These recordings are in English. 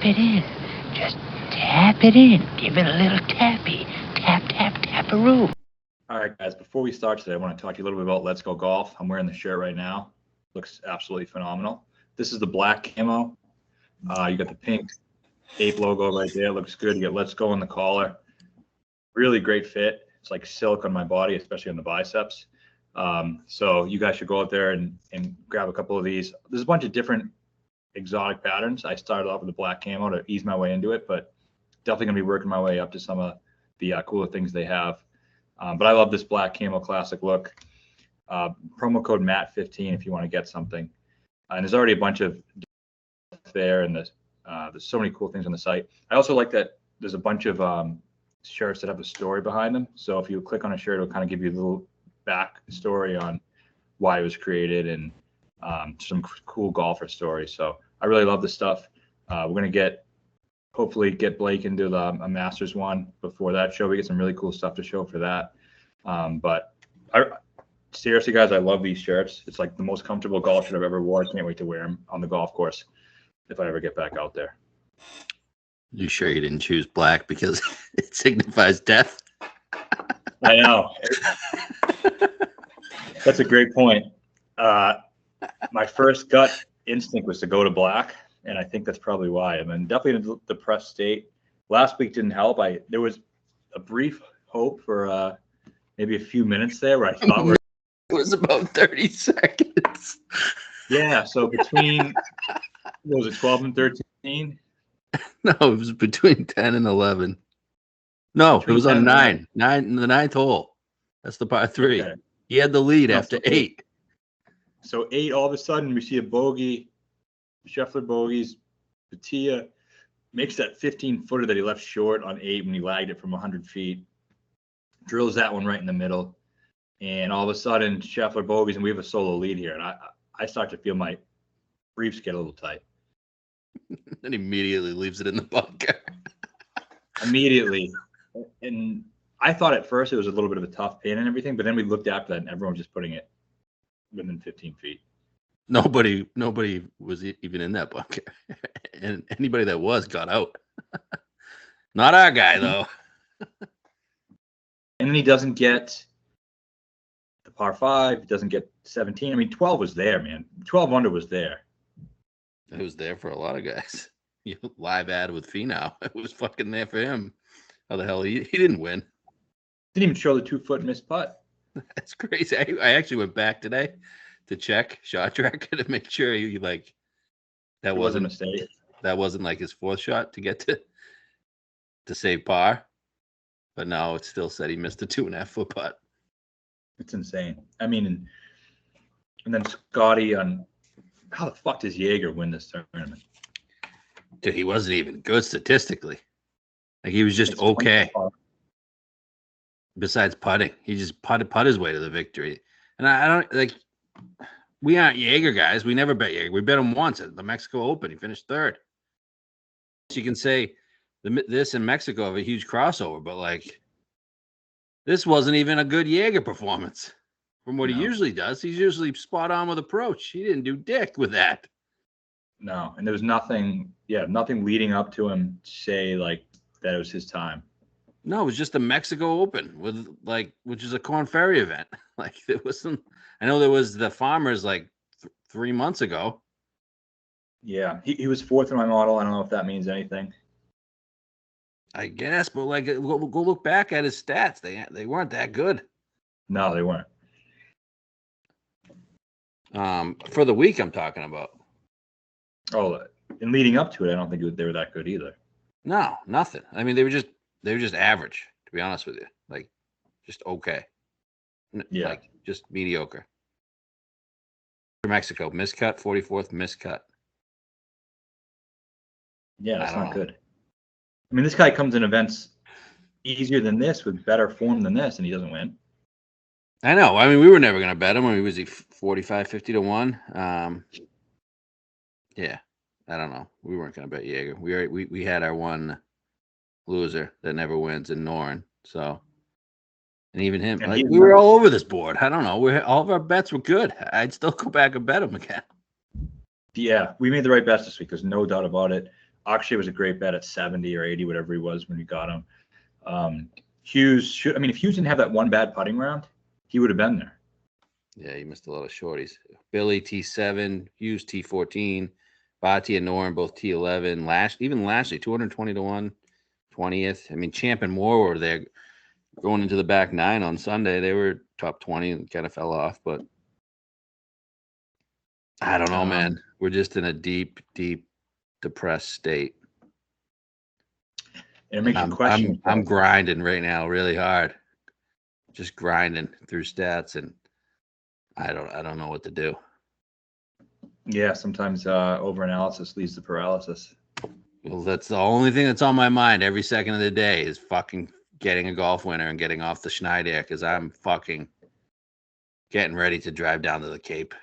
it in. Just tap it in. Give it a little tappy. Tap, tap, tap-a-roo. All right, guys, before we start today, I want to talk to you a little bit about Let's Go Golf. I'm wearing the shirt right now. Looks absolutely phenomenal. This is the black camo. You got the pink ape logo right there. Looks good. You got Let's Go on the collar. Really great fit. It's like silk on my body, especially on the biceps. So you guys should go out there and grab a couple of these. There's a bunch of different exotic patterns. I started off with the black camo to ease my way into it, but definitely going to be working my way up to some of the cooler things they have. But I love this black camo classic look. Promo code Matt15 if you want to get something. And there's already a bunch of there, and there's so many cool things on the site. I also like that there's a bunch of shirts that have a story behind them. So if you click on a shirt, it'll kind of give you a little back story on why it was created and some cool golfer stories. So I really love this stuff. We're going to hopefully get Blake into a Masters one before that show. We get some really cool stuff to show for that. But seriously, guys, I love these shirts. It's like the most comfortable golf shirt I've ever worn. I can't wait to wear them on the golf course if I ever get back out there. You sure you didn't choose black because it signifies death? I know. That's a great point. My first gut instinct was to go to black, and I think that's probably why. I'm definitely in a depressed state. Last week didn't help. There was a brief hope for maybe a few minutes there where I thought it was about 30 seconds. Yeah, so between what was it, 12 and 13? No, it was between 10 and 11. No, it was on 9. 9, the 9th hole. That's the par 3. Okay. He had the lead after 8. So 8, all of a sudden, we see a bogey. Scheffler bogeys. Batia makes that 15-footer that he left short on 8 when he lagged it from 100 feet. Drills that one right in the middle. And all of a sudden, Scheffler bogeys, and we have a solo lead here. And I start to feel my briefs get a little tight. Then immediately leaves it in the bunker. Immediately. And I thought at first it was a little bit of a tough pin and everything, but then we looked after that and everyone was just putting it within 15 feet. Nobody was even in that bunker. And anybody that was got out. Not our guy, though. And then he doesn't get the par 5. He doesn't get 17. I mean, 12 was there, man. 12 under was there. It was there for a lot of guys. Live ad with Finau. It was fucking there for him. How the hell he didn't win? Didn't even show the 2-foot missed putt. That's crazy. I actually went back today to check shot tracker to make sure that wasn't a mistake. That wasn't like his 4th shot to get to save par. But no, it still said he missed a 2.5-foot putt. It's insane. I mean, and then Scotty on. How the fuck does Jaeger win this tournament? Dude, he wasn't even good statistically. Like, he was just okay. Besides putting, he just putt his way to the victory. And I don't like. We aren't Jaeger guys. We never bet Jaeger. We bet him once at the Mexico Open. He finished 3rd. You can say this and Mexico have a huge crossover, but like, this wasn't even a good Jaeger performance. From what he usually does, he's usually spot on with approach. He didn't do dick with that. No, and there was nothing leading up to him to say like that it was his time. No, it was just the Mexico Open which is a Corn Ferry event. Like, there was some. I know there was the Farmers like 3 months ago. Yeah, he was 4th in my model. I don't know if that means anything. I guess, but like, go look back at his stats. They weren't that good. No, they weren't. For the week I'm talking about. Oh, and leading up to it, I don't think they were that good either. No, nothing. I mean, they were just average, to be honest with you. Like, just okay. Yeah. Like, just mediocre. Mexico, miscut, 44th, miscut. Yeah, that's not good. I mean, this guy comes in events easier than this with better form than this, and he doesn't win. I know. I mean, we were never going to bet him. I mean, was he 45, 50 to 1? Yeah, I don't know. We weren't going to bet Jaeger. We had our one loser that never wins in Noren. So, and even him, and we were all over this board. I don't know. All of our bets were good. I'd still go back and bet him again. Yeah, we made the right bets this week. There's no doubt about it. Akshay was a great bet at 70 or 80, whatever he was when we got him. Hughes should. I mean, if Hughes didn't have that one bad putting round, he would have been there. Yeah, he missed a lot of shorties. Billy T7, Hughes T14, Bati and Noren both T11. Even Lashley 220 to 1, 20th. I mean, Champ and Moore were there going into the back nine on Sunday. They were top 20 and kind of fell off, but I don't know, man. We're just in a deep, deep depressed state. It makes you question. I'm grinding right now really hard. Just grinding through stats, and I don't know what to do. Yeah, sometimes overanalysis leads to paralysis. Well, that's the only thing that's on my mind every second of the day is fucking getting a golf winner and getting off the Schneider because I'm fucking getting ready to drive down to the Cape.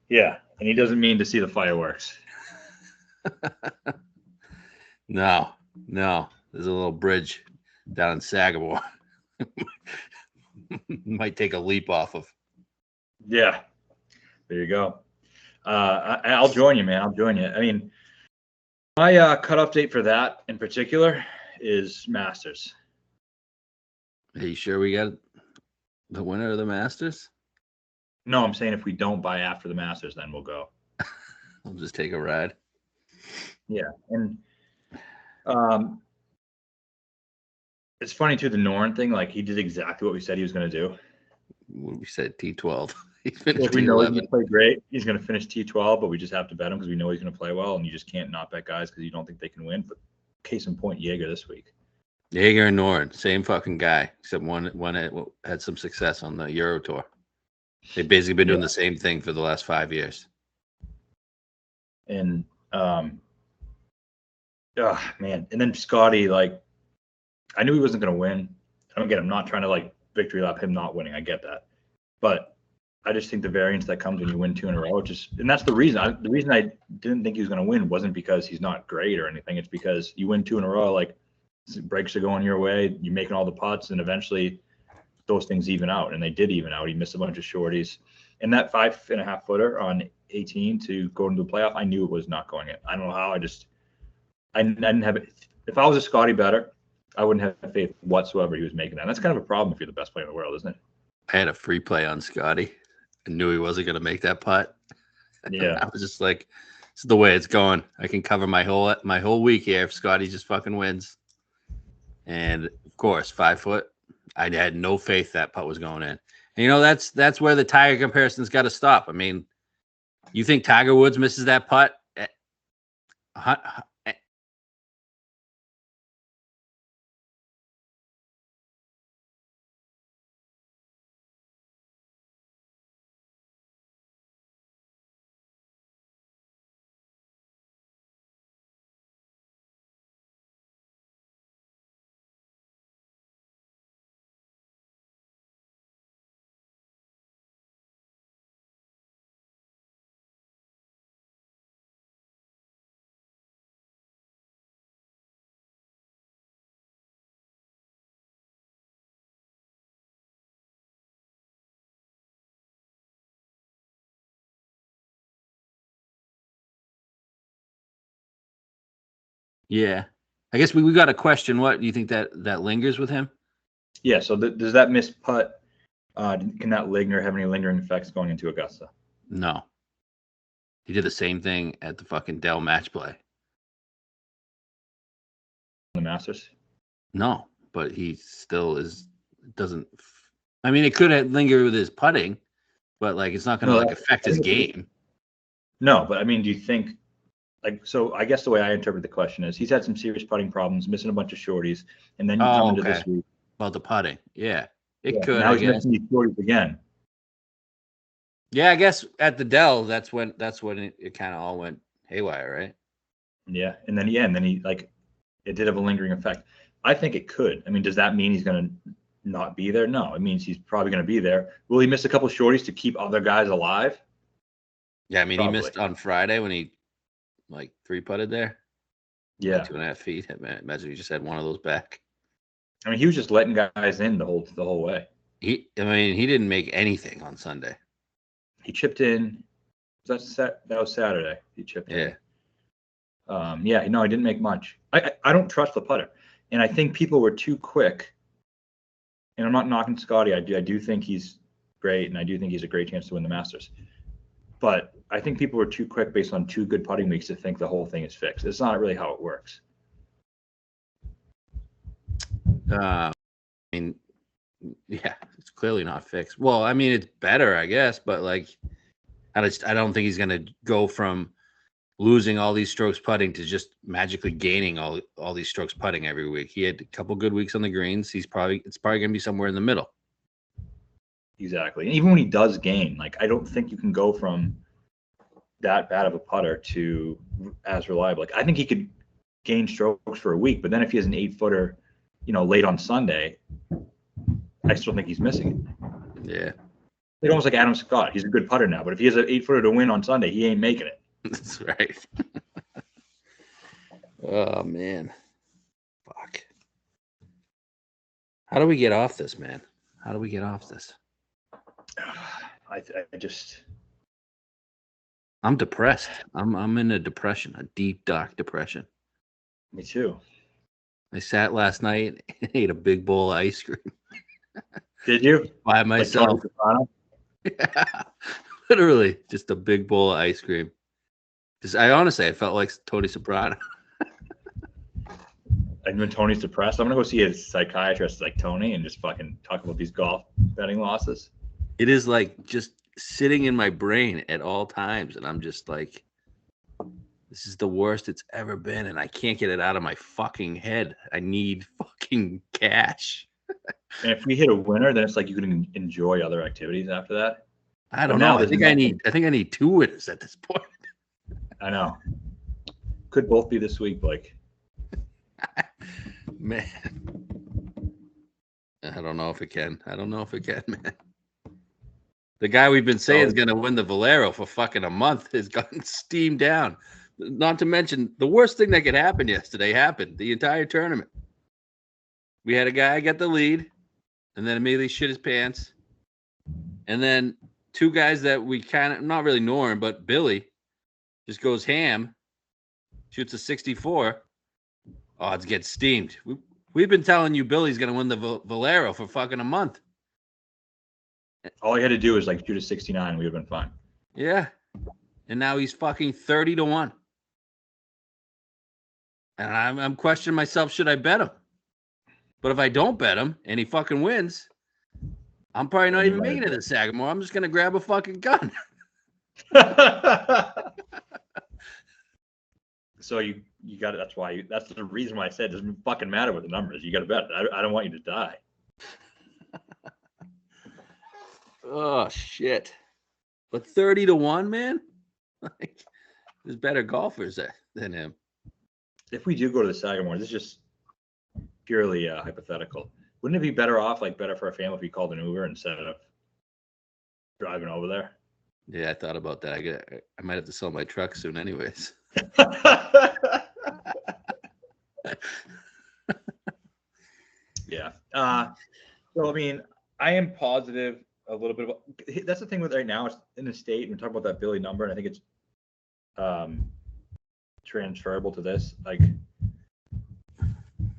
Yeah, and he doesn't mean to see the fireworks. No. There's a little bridge down in Sagamore. Might take a leap off of. Yeah, there you go. I'll join you, man. I'll join you. I mean, my cutoff date for that in particular is Masters. Are you sure we got the winner of the Masters? No, I'm saying if we don't buy after the Masters, then we'll go. We'll just take a ride. Yeah, and it's funny too, the Noren thing. Like he did exactly what we said he was going to do. We said T12. He finished If we know he's T11. going to play great, he's going to finish T12, but we just have to bet him because we know he's going to play well, and you just can't not bet guys because you don't think they can win. But case in point, Jaeger this week. Jaeger and Noren, same fucking guy, except one had some success on the Euro Tour. They've basically been doing the same thing for the last 5 years. And man, and then Scotty, like, I knew he wasn't going to win. I don't get. I'm not trying to like victory lap him not winning. I get that, but I just think the variance that comes when you win 2 in a row, and that's the reason. The reason I didn't think he was going to win wasn't because he's not great or anything. It's because you win 2 in a row, like breaks are going your way, you're making all the putts, and eventually those things even out, and they did even out. He missed a bunch of shorties, and that 5.5 footer on 18 to go into the playoff, I knew it was not going in. I don't know how. I didn't have it. If I was a Scotty better, I wouldn't have faith whatsoever he was making that. And that's kind of a problem if you're the best player in the world, isn't it? I had a free play on Scotty. I knew he wasn't going to make that putt. Yeah. I was just like, this is the way it's going. I can cover my whole week here if Scotty just fucking wins. And of course, 5 foot. I had no faith that putt was going in. And you know, that's where the Tiger comparison's got to stop. I mean, you think Tiger Woods misses that putt? Yeah. I guess we got a question. What do you think that lingers with him? Yeah. So does that missed putt, can that linger, have any lingering effects going into Augusta? No. He did the same thing at the fucking Dell match play. The Masters? No, but he still doesn't. I mean, it could linger with his putting, but like it's not going to affect his game. No, but I mean, do you think so? I guess the way I interpret the question is he's had some serious putting problems, missing a bunch of shorties, and then you come into this week about the putting. Yeah, it could. Now he's missing these shorties again. Yeah, I guess at the Dell, that's when it kind of all went haywire, right? Yeah, and then he it did have a lingering effect. I think it could. I mean, does that mean he's going to not be there? No, it means he's probably going to be there. Will he miss a couple of shorties to keep other guys alive? Yeah, I mean, He missed on Friday when he 3-putted there. Yeah, 2.5 feet. Imagine he just had one of those back. I mean, he was just letting guys in the whole way. He didn't make anything on Sunday. He chipped in. That was Saturday. He chipped in. Yeah, no, I didn't make much. I don't trust the putter, and I think people were too quick. And I'm not knocking Scotty. I do think he's great, and I do think he's a great chance to win the Masters. But I think people were too quick based on 2 good putting weeks to think the whole thing is fixed. It's not really how it works. I mean, yeah, it's clearly not fixed. Well, I mean, it's better, I guess, but like, I don't think he's gonna go from losing all these strokes putting to just magically gaining all these strokes putting every week. He had a couple good weeks on the greens. It's probably gonna be somewhere in the middle. Exactly. And even when he does gain, like, I don't think you can go from that bad of a putter to as reliable. Like, I think he could gain strokes for a week, but then if he has an 8-footer, late on Sunday, I still think he's missing it. Yeah. It's almost like Adam Scott. He's a good putter now, but if he has an 8-footer to win on Sunday, he ain't making it. That's right. Oh man. Fuck. How do we get off this, man? How do we get off this? I'm depressed. I'm in a depression, a deep, dark depression. Me too. I sat last night and ate a big bowl of ice cream. Did you? By myself. Yeah. Literally, just a big bowl of ice cream. I felt like Tony Soprano. And when Tony's depressed, I'm gonna go see a psychiatrist like Tony and just fucking talk about these golf betting losses. It is like just sitting in my brain at all times, and I'm just like, this is the worst it's ever been, and I can't get it out of my fucking head. I need fucking cash. And if we hit a winner, then it's like you can enjoy other activities after that. I don't know. I think I need 2 winners at this point. I know. Could both be this week, Blake. Man. I don't know if it can. Man. The guy we've been saying is going to win the Valero for fucking a month has gotten steamed down. Not to mention, the worst thing that could happen yesterday happened the entire tournament. We had a guy get the lead and then immediately shit his pants. And then 2 guys that we kind of, not really know him, but Billy just goes ham, shoots a 64. Odds get steamed. We've been telling you Billy's going to win the Valero for fucking a month. All he had to do is like shoot a 69. We would have been fine. Yeah. And now he's fucking 30-1. And I'm questioning myself, should I bet him? But if I don't bet him and he fucking wins, I'm probably not even making it to Sagamore. I'm just going to grab a fucking gun. So you got it. That's the reason why I said it doesn't fucking matter what the number is. You got to bet it. I don't want you to die. Oh shit! But 30-1, man. Like, there's better golfers than him. If we do go to the Sagamore, this is just purely hypothetical. Wouldn't it be better for our family if we called an Uber instead of driving over there? Yeah, I thought about that. I might have to sell my truck soon, anyways. Yeah. So I mean, I am positive a little bit about. That's the thing with right now. It's in the state, and we're talking about that Billy number, and I think it's transferable to this. Like,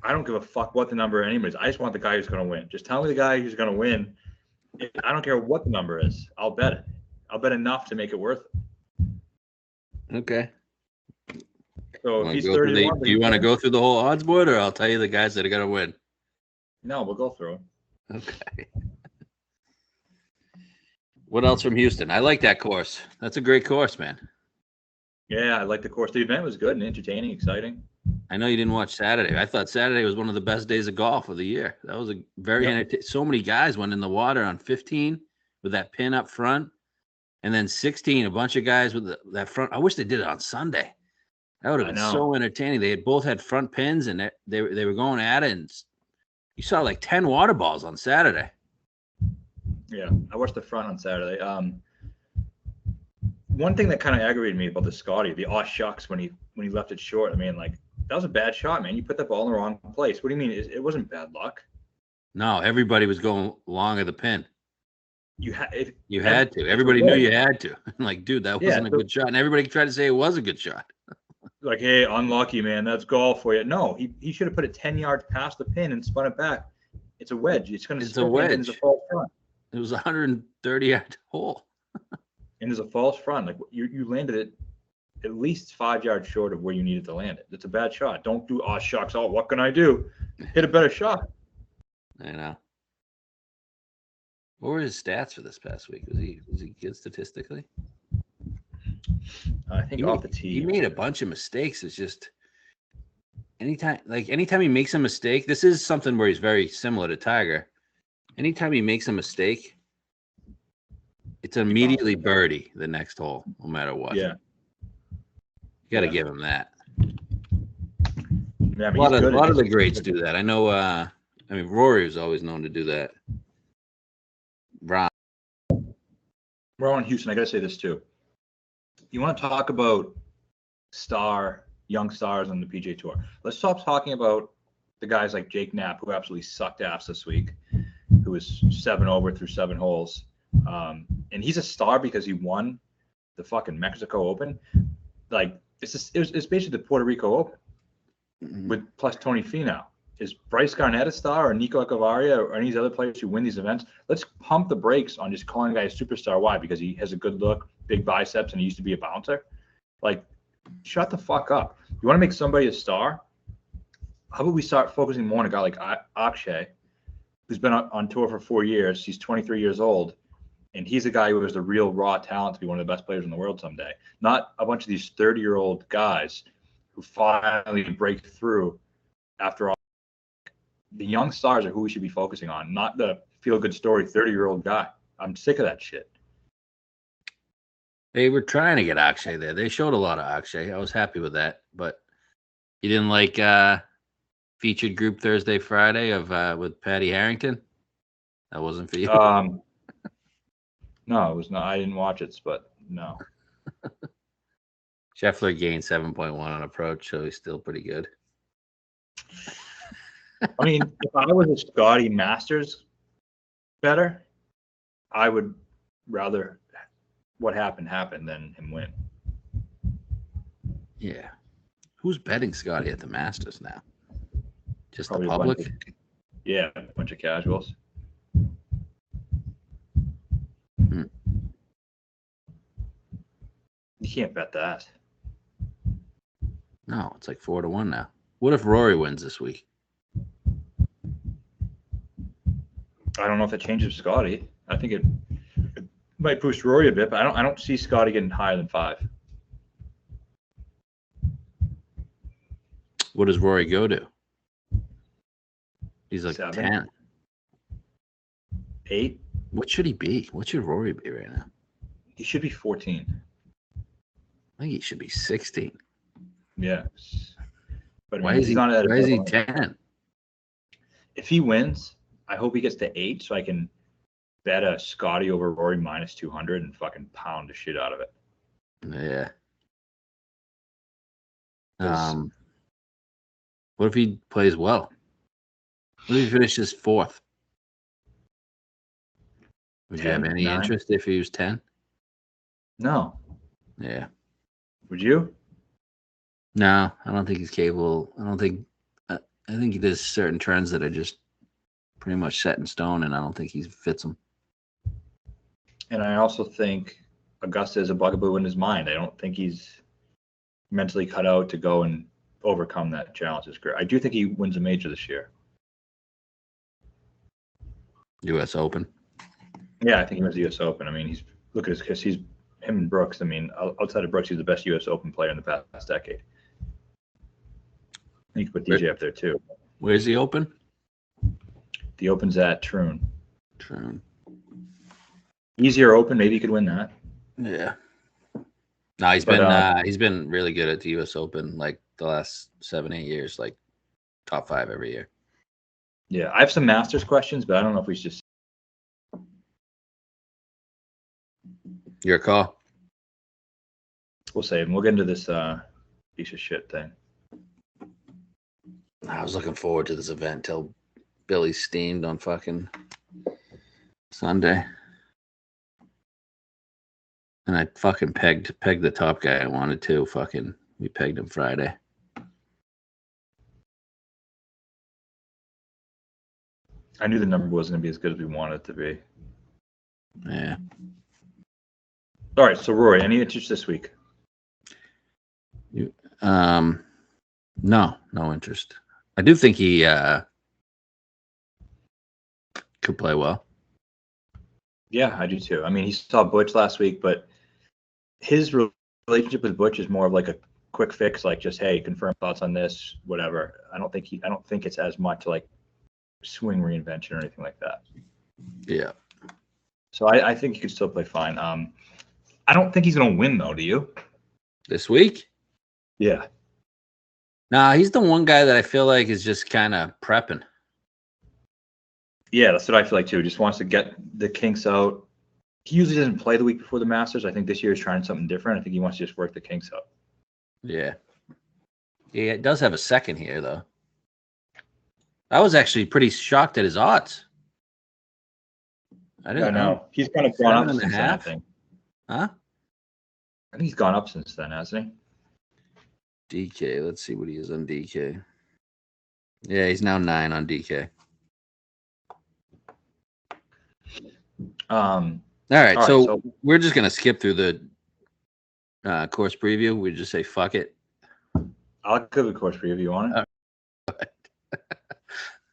I don't give a fuck what the number anyways. I just want the guy who's going to win. Just tell me the guy who's going to win. I don't care what the number is. I'll bet it. I'll bet enough to make it worth it. Okay. So if he's 31, do you want to go through the whole odds board, or I'll tell you the guys that are going to win? No, we'll go through it. Okay. What else from Houston? I like that course. That's a great course, man. Yeah, I like the course. The event was good and entertaining, exciting. I know you didn't watch Saturday. I thought Saturday was one of the best days of golf of the year. That was a very so many guys went in the water on 15 with that pin up front, and then 16, a bunch of guys with that front. I wish they did it on Sunday. That would have been so entertaining. They both had front pins, and they were going at it, and you saw like 10 water balls on Saturday. Yeah, I watched the front on Saturday. One thing that kind of aggravated me about the Scotty, the shucks when he left it short. I mean, like, that was a bad shot, man. You put that ball in the wrong place. What do you mean? It wasn't bad luck. No, everybody was going long of the pin. You had to. Everybody knew you had to. Like, dude, that wasn't a good shot, and everybody tried to say it was a good shot. like, hey, unlucky, man. That's golf for you. No, he should have put it 10 yards past the pin and spun it back. It's a wedge. It's going to It's a stick in. wedge. And there's a false front. It was a 130-yard hole. And there's a false front. Like you landed it at least 5 yards short of where you needed to land it. It's a bad shot. Don't do shucks. Oh, what can I do? Hit a better shot. I know. What were his stats for this past week? Was he good statistically? I think off the tee. He made a bunch of mistakes. It's just anytime he makes a mistake, this is something where he's very similar to Tiger. Anytime he makes a mistake, it's immediately birdie the next hole, no matter what. Yeah. You got to give him that. Yeah, a lot of the greats do that. I know. Rory was always known to do that. We're on Houston. I got to say this too. You want to talk about young stars on the PGA Tour? Let's stop talking about the guys like Jake Knapp, who absolutely sucked ass this week, who was 7 over through 7 holes. And he's a star because he won the fucking Mexico Open. Like, it's basically the Puerto Rico Open with plus Tony Finau. Is Bryce Garnett a star, or Nico Echevarria, or any of these other players who win these events? Let's pump the brakes on just calling a guy a superstar. Why? Because he has a good look, big biceps, and he used to be a bouncer. Like, shut the fuck up. You want to make somebody a star? How about we start focusing more on a guy like Akshay, who's been on tour for 4 years. He's 23 years old, and he's a guy who has the real raw talent to be one of the best players in the world someday. Not a bunch of these 30-year-old guys who finally break through after all. The young stars are who we should be focusing on, not the feel-good story 30-year-old guy. I'm sick of that shit. They were trying to get Akshay there. They showed a lot of Akshay. I was happy with that. But you didn't like featured group Thursday, Friday with Patty Harrington? That wasn't for you? No, it was not. I didn't watch it, but no. Scheffler gained 7.1 on approach, so he's still pretty good. I mean, if I was a Scotty Masters better, I would rather what happened than him win. Yeah. Who's betting Scotty at the Masters now? Just Probably the public? A bunch of casuals. You can't bet that. No, it's like 4-1 now. What if Rory wins this week? I don't know if it changes Scotty. I think it might boost Rory a bit, but I don't see Scotty getting higher than 5. What does Rory go to? He's like 7. 10. 8. What should he be? What should Rory be right now? He should be 14. I think he should be 16. Yeah. But Why is he 10? If he wins, I hope he gets to 8 so I can bet a Scotty over Rory minus 200 and fucking pound the shit out of it. Yeah. What if he plays well? What if he finishes 4th? Would you have any 9? interest if he was 10? No. Yeah. Would you? No, I don't think he's capable. I think there's certain trends that are just pretty much set in stone, and I don't think he fits them. And I also think Augusta is a bugaboo in his mind. I don't think he's mentally cut out to go and overcome that challenge his career. I do think he wins a major this year. U.S. Open. Yeah, I think he wins the U.S. Open. I mean, look at his him and Brooks. I mean, outside of Brooks, he's the best U.S. Open player in the past decade. You can put DJ up there too. Where's the Open? The Open's at Troon. Troon. Easier Open, maybe you could win that. Yeah. No, he's been really good at the U.S. Open like the last 7-8 years, like top 5 every year. Yeah, I have some Masters questions, but I don't know if we should just. Your call. We'll save them. We'll get into this piece of shit thing. I was looking forward to this event till Billy steamed on fucking Sunday. And I fucking pegged the top guy I wanted to. Fucking We pegged him Friday. I knew the number wasn't going to be as good as we wanted it to be. Yeah. All right, so Rory, any interest this week? No interest. I do think he could play well. Yeah, I do too. I mean, he saw Butch last week, but his relationship with Butch is more of like a quick fix, like just, hey, confirm thoughts on this, whatever. I don't think it's as much like swing reinvention or anything like that. Yeah. So I think he could still play fine. I don't think he's going to win though. Do you? This week? Yeah. Nah, he's the one guy that I feel like is just kind of prepping. Yeah, that's what I feel like too. Just wants to get the kinks out. He usually doesn't play the week before the Masters. I think this year he's trying something different. I think he wants to just work the kinks out. Yeah. Yeah, it does have a second here, though. I was actually pretty shocked at his odds. I didn't know. He's kind of gone up 7.5? since then, I think. Huh? I think he's gone up since then, hasn't he? DK. Let's see what he is on DK. Yeah, he's now 9 on DK. All right, so we're just going to skip through the course preview. We just say, fuck it. I'll give the course preview. You want it?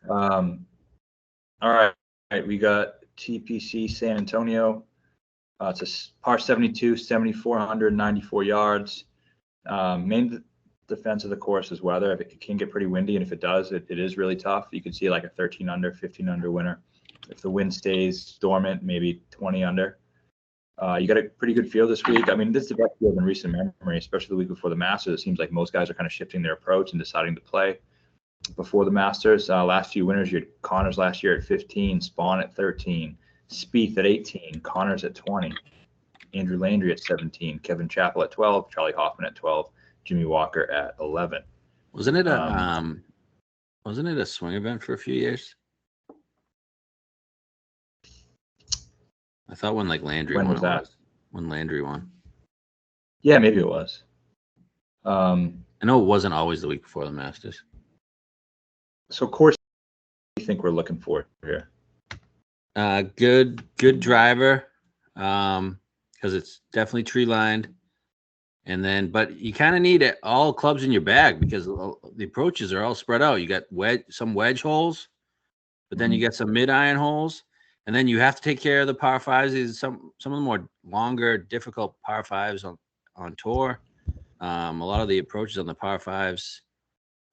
All right. We got TPC San Antonio. It's a par 72, 7,494 yards. Main defense of the course is weather. It can get pretty windy, and if it does, it is really tough. You could see like a 13 under, 15 under winner. If the wind stays dormant, maybe 20 under. You got a pretty good field this week. I mean, this is the best field in recent memory, especially the week before the Masters. It seems like most guys are kind of shifting their approach and deciding to play before the Masters. Last few winners, you had Connors last year at 15, Spawn at 13, Spieth at 18, Connors at 20, Andrew Landry at 17, Kevin Chappell at 12, Charlie Hoffman at 12, Jimmy Walker at 11. Wasn't it a swing event for a few years? I thought when Landry won. When was that? When Landry won. Yeah, maybe it was. I know it wasn't always the week before the Masters. So, course, what do you think we're looking for here? Good driver, because it's definitely tree lined, but you kind of need all clubs in your bag because the approaches are all spread out. You got some wedge holes, but then you got some mid iron holes. And then you have to take care of the par fives. Some of the more longer, difficult par fives on tour. A lot of the approaches on the par fives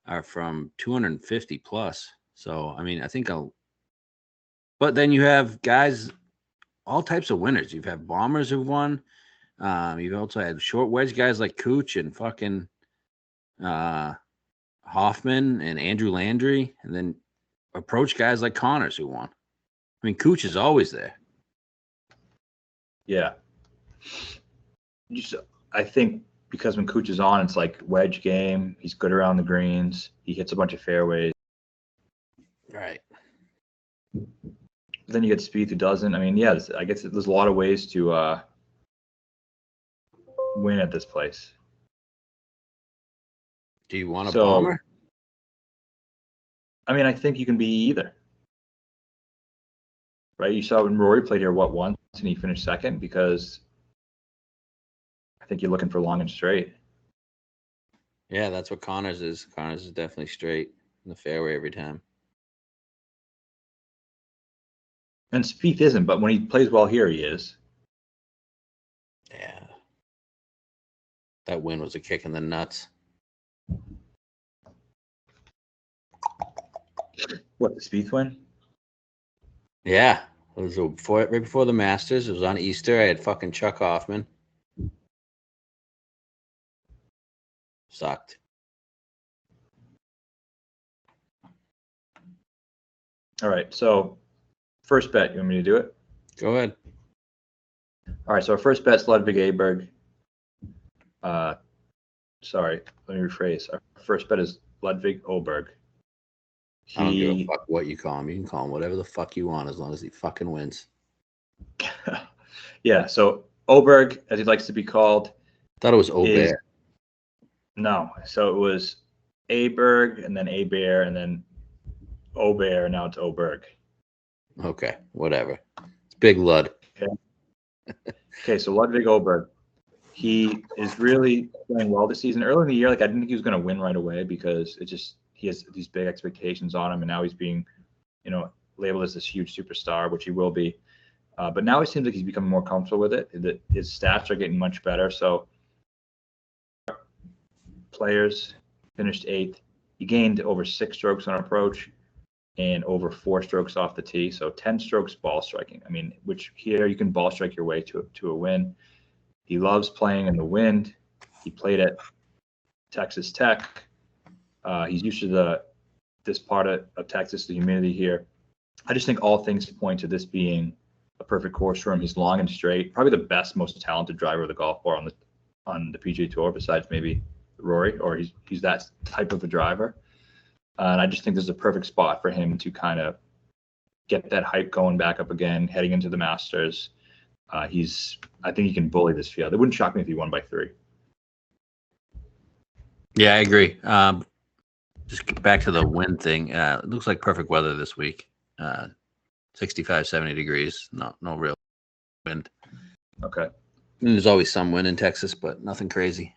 are from 250 plus. So, I mean, I think but then you have guys, all types of winners. You've had bombers who've won. You've also had short wedge guys like Cooch and fucking Hoffman and Andrew Landry. And then approach guys like Connors who won. I mean, Cooch is always there. Yeah. I think because when Cooch is on, it's like wedge game. He's good around the greens. He hits a bunch of fairways. Right. Then you get Spieth who doesn't. I mean, yeah, I guess there's a lot of ways to win at this place. Do you want a bomber? I mean, I think you can be either. Right? You saw when Rory played here, once, and he finished second because I think you're looking for long and straight. Yeah, that's what Connors is. Connors is definitely straight in the fairway every time. And Spieth isn't, but when he plays well here, he is. Yeah. That win was a kick in the nuts. What, the Spieth win? Yeah. It was right before the Masters. It was on Easter. I had fucking Chuck Hoffman. Sucked. All right. So, first bet. You want me to do it? Go ahead. All right. So, our first bet's Ludvig Aberg. Sorry. Let me rephrase. Our first bet is Ludvig Aberg. I don't give a fuck what you call him. You can call him whatever the fuck you want as long as he fucking wins. Yeah. So, Aberg, as he likes to be called. Thought it was Aberg. No. So it was Aberg and then Abear and then Obear. Now it's Oberg. Okay, whatever. It's Big Lud. Okay, so Ludvig Aberg, he is really playing well this season. Early in the year, like I didn't think he was going to win right away because he has these big expectations on him, and now he's being, labeled as this huge superstar, which he will be. But now it seems like he's becoming more comfortable with it. His stats are getting much better. So players finished 8th. He gained over 6 strokes on approach and over 4 strokes off the tee. So 10 strokes ball striking. I mean, which here you can ball strike your way to a win. He loves playing in the wind. He played at Texas Tech. He's used to this part of Texas, the humidity here. I just think all things point to this being a perfect course for him. He's long and straight, probably the best, most talented driver of the golf ball on the PGA Tour, besides maybe Rory, or he's that type of a driver. And I just think this is a perfect spot for him to kind of get that hype going back up again, heading into the Masters. I think he can bully this field. It wouldn't shock me if he won by 3. Yeah, I agree. Just get back to the wind thing. It looks like perfect weather this week. 65, 70 degrees. No real wind. Okay. And there's always some wind in Texas, but nothing crazy.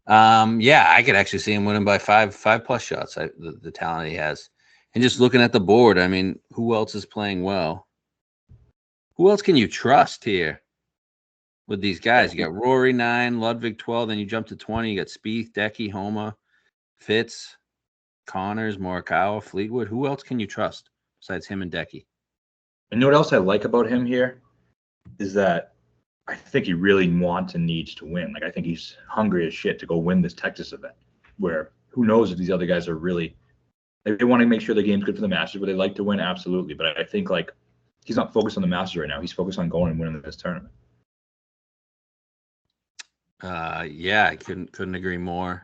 Yeah, I could actually see him winning by five plus shots. The talent he has, and just looking at the board, I mean, who else is playing well? Who else can you trust here with these guys? You got Rory 9, Ludvig 12, then you jump to 20. You got Spieth, Decky, Homa, Fitz, Connors, Morikawa, Fleetwood. Who else can you trust besides him and Decky? And you know what else I like about him here is that I think he really wants and needs to win. Like I think he's hungry as shit to go win this Texas event. Where who knows if these other guys are really they want to make sure the game's good for the Masters, but they like to win absolutely. But I think like he's not focused on the Masters right now. He's focused on going and winning this tournament. Yeah, I couldn't agree more.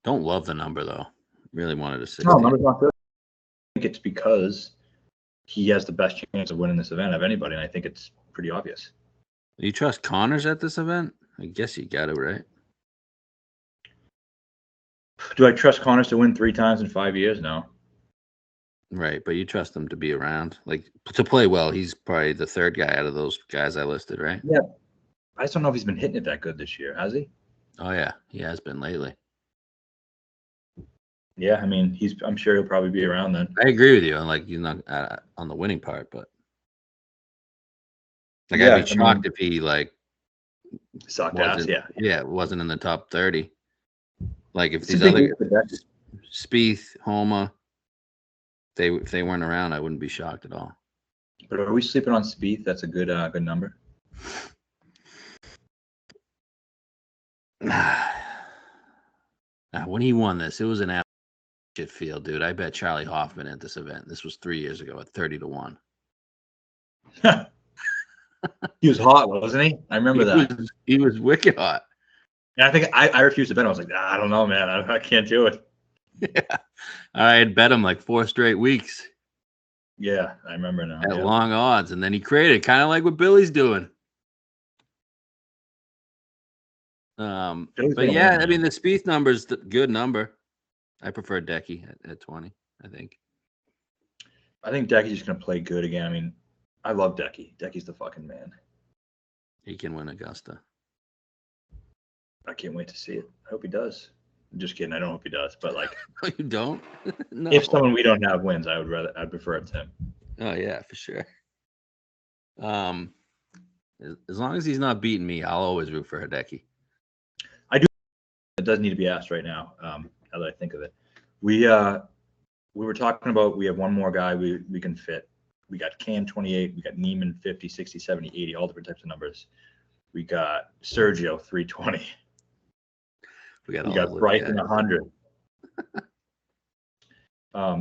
Don't love the number though. Really wanted to 60. No, number's not good. I think it's because he has the best chance of winning this event of anybody, and I think it's pretty obvious. You trust Connors at this event? I guess you got it right. Do I trust Connors to win 3 times in 5 years? No. Right, but you trust him to be around, like to play well. He's probably the 3rd guy out of those guys I listed, right? Yeah. I just don't know if he's been hitting it that good this year, has he? Oh yeah, he has been lately. Yeah, I mean, I'm sure he'll probably be around then. I agree with you on on the winning part, but like Yeah, I'd be shocked if he sucked ass. Yeah, wasn't in the top 30. Like if It's these a big other week for that. Spieth, Homa, if they weren't around, I wouldn't be shocked at all. But are we sleeping on Spieth? That's a good number. When he won this, it was an shit field, dude. I bet Charlie Hoffman at this event. This was 3 years ago at 30-1. He was hot, wasn't he? I remember that. He was wicked hot. And I think I refused to bet. I was like, I don't know, man. I can't do it. Yeah. I had bet him like 4 straight weeks. Yeah, I remember now. At long odds. And then he created kind of like what Billy's doing. But yeah, I mean, the Spieth number's the good number. I prefer Decky at 20, I think. I think Decky's just going to play good again. I mean, I love Decky. Decky's the fucking man. He can win Augusta. I can't wait to see it. I hope he does. I'm just kidding. I don't hope he does. But like, Oh, you don't? No. if someone we don't have wins, I'd prefer it to him. Oh yeah, for sure. As long as he's not beating me, I'll always root for Hideki. It does need to be asked right now. Now that I think of it, we were talking about we have one more guy we can fit. We got Cam 28, we got Neiman 50, 60, 70, 80, all different types of numbers. We got Sergio 320. We got Bryson 100.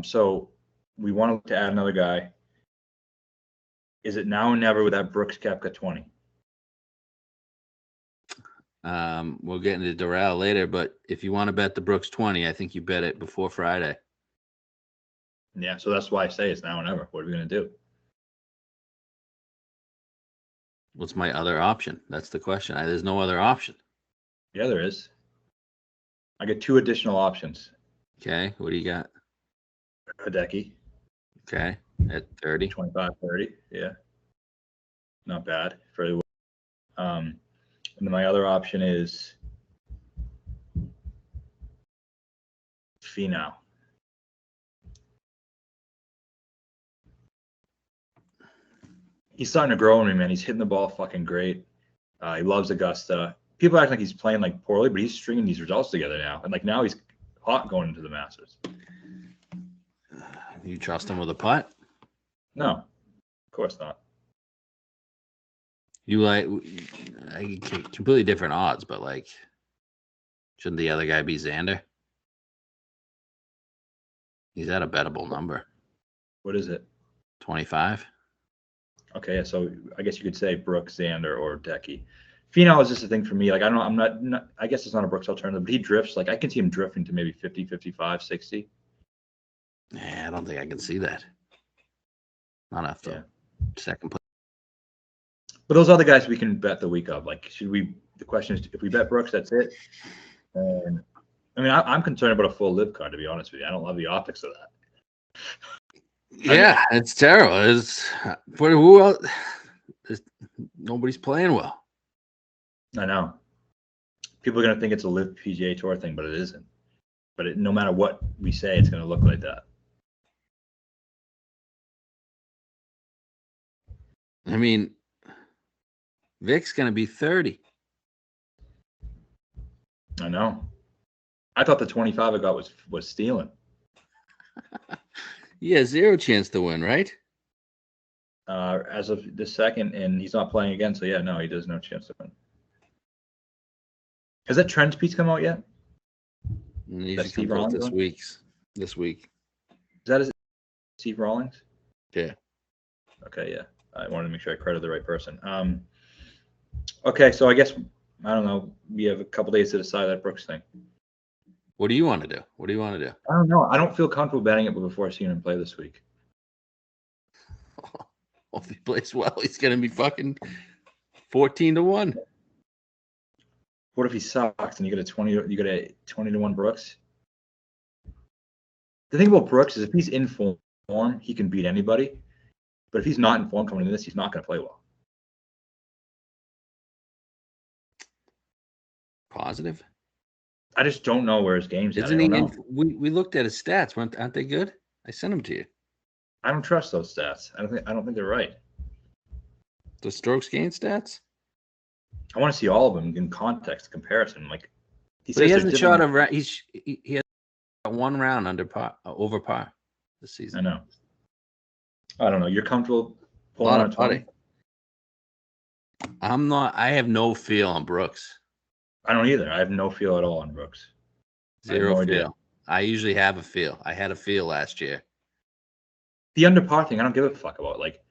So we wanted to add another guy. Is it now or never with that Brooks Koepka 20? We'll get into Doral later, but if you want to bet the Brooks 20, I think you bet it before Friday. Yeah, so that's why I say it's now or never. What are we going to do? What's my other option? That's the question. There's no other option. Yeah, there is. I get 2 additional options. Okay, what do you got? Hideki, Okay, at 30. 25, 30. Yeah, not bad. Fairly well. And then my other option is Finau. He's starting to grow on me, man. He's hitting the ball fucking great. He loves Augusta. People act like he's playing like poorly, but he's stringing these results together now. And like now he's hot going into the Masters. You trust him with a putt? No, of course not. You like completely different odds, but like, shouldn't the other guy be Xander? He's at a bettable number. What is it? 25. Okay, so I guess you could say Brooks, Xander, or Decky. Finau is just a thing for me. Like, I don't know. I'm not I guess it's not a Brooks alternative, but he drifts. Like, I can see him drifting to maybe 50, 55, 60. Yeah, I don't think I can see that. Not after second place. But those other guys we can bet the week of. Like, should we? The question is, if we bet Brooks, that's it. And I mean, I'm concerned about a full LIV card, to be honest with you. I don't love the optics of that. Yeah, it's terrible. It's but who else? Nobody's playing well. I know. People are gonna think it's a LIV PGA Tour thing, but it isn't. But no matter what we say, it's gonna look like that. I mean, Vic's gonna be 30. I know. I thought the 25 I got was stealing. Yeah, 0 chance to win, right? As of the second, and he's not playing again, so yeah, no, he does no chance to win. Has that trends piece come out yet? Usually comes out this week. Is that Steve Rawlings? Yeah. Okay, yeah. I wanted to make sure I credited the right person. Okay, so I guess I don't know. We have a couple days to decide that Brooks thing. What do you want to do? What do you want to do? I don't know. I don't feel comfortable betting it before seeing him play this week. Well, if he plays well, he's gonna be fucking 14-1. What if he sucks and you get a 20-1 Brooks? The thing about Brooks is if he's in form, he can beat anybody. But if he's not in form coming into this, he's not going to play well. Positive. I just don't know where his game's at. Isn't he? We looked at his stats. Aren't they good? I sent them to you. I don't trust those stats. I don't think they're right. The strokes gain stats. I want to see all of them in context, comparison. Like he hasn't shot a he has one round under par, over par this season. I know. I don't know. You're comfortable pulling on a 20? I'm not. I have no feel on Brooks. I don't either. I have no feel at all on Brooks. Zero feel. I usually have a feel. I had a feel last year. The under par thing, I don't give a fuck about. Like,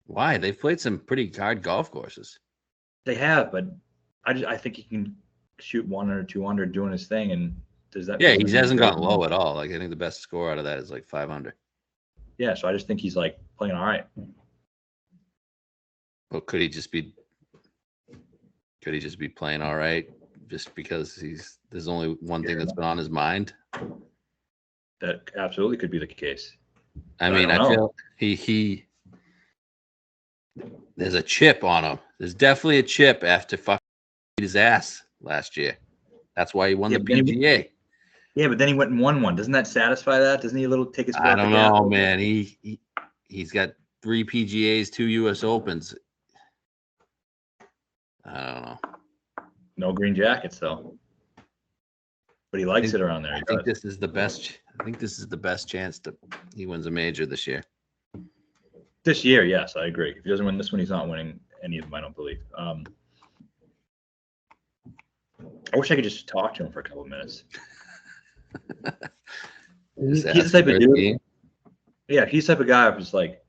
why? They've played some pretty hard golf courses. They have, but I think he can shoot 100, 200 doing his thing. And does that? Yeah, he hasn't gone low at all. Like I think the best score out of that is like 500. Yeah, so I just think he's like playing all right. Well, could he just be playing all right just because there's only one thing that's been on his mind? That absolutely could be the case. I mean, I feel he there's a chip on him. There's definitely a chip after fucking his ass last year. That's why he won the PGA. Yeah, but then he went and won one. Doesn't that satisfy that? Doesn't he take his? I don't know, man. He's got 3 PGAs, 2 U.S. Opens. I don't know. No green jackets though. But he likes it around there. I think this is the best chance he wins a major this year. This year, yes, I agree. If he doesn't win this one, he's not winning any of them, I don't believe. I wish I could just talk to him for a couple of minutes. He's the type of dude. Yeah, he's the type of guy who's like,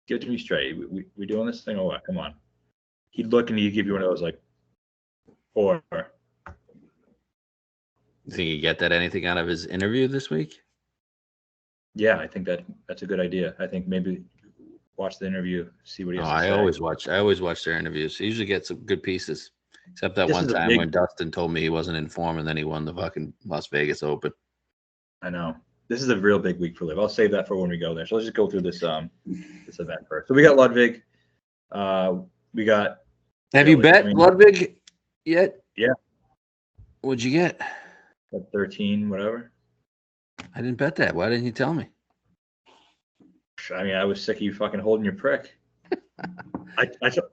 give it to me straight. We doing this thing or what? Come on. He'd look and he'd give you one of those like, or. You think you get anything out of his interview this week? Yeah, I think that's a good idea. I think maybe watch the interview, see what he has to say. I always watch their interviews. He usually gets some good pieces. Except that This one is a time big- when Dustin told me he wasn't in form, and then he won the fucking Las Vegas Open. I know. This is a real big week for LIV. I'll save that for when we go there. So let's just go through this this event first. So we got Ludvig. We got. Have you Billy. bet I mean, Ludvig yet? Yeah. What'd you get? at 13, whatever. I didn't bet that. Why didn't you tell me? I mean, I was sick of you fucking holding your prick.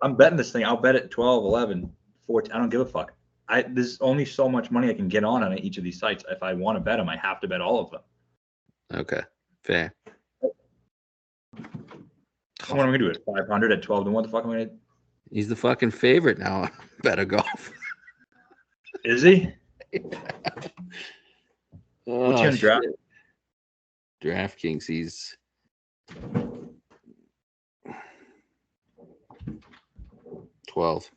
I'm betting this thing. I'll bet it 12, 11, 14. I don't give a fuck. There's only so much money I can get on each of these sites. If I want to bet them, I have to bet all of them. Okay, fair. What am I gonna do? It 500 at 12 to 1. What the fuck am I gonna? He's the fucking favorite now on Better Golf. Is he? Oh, What's he on draft? DraftKings, he's 12.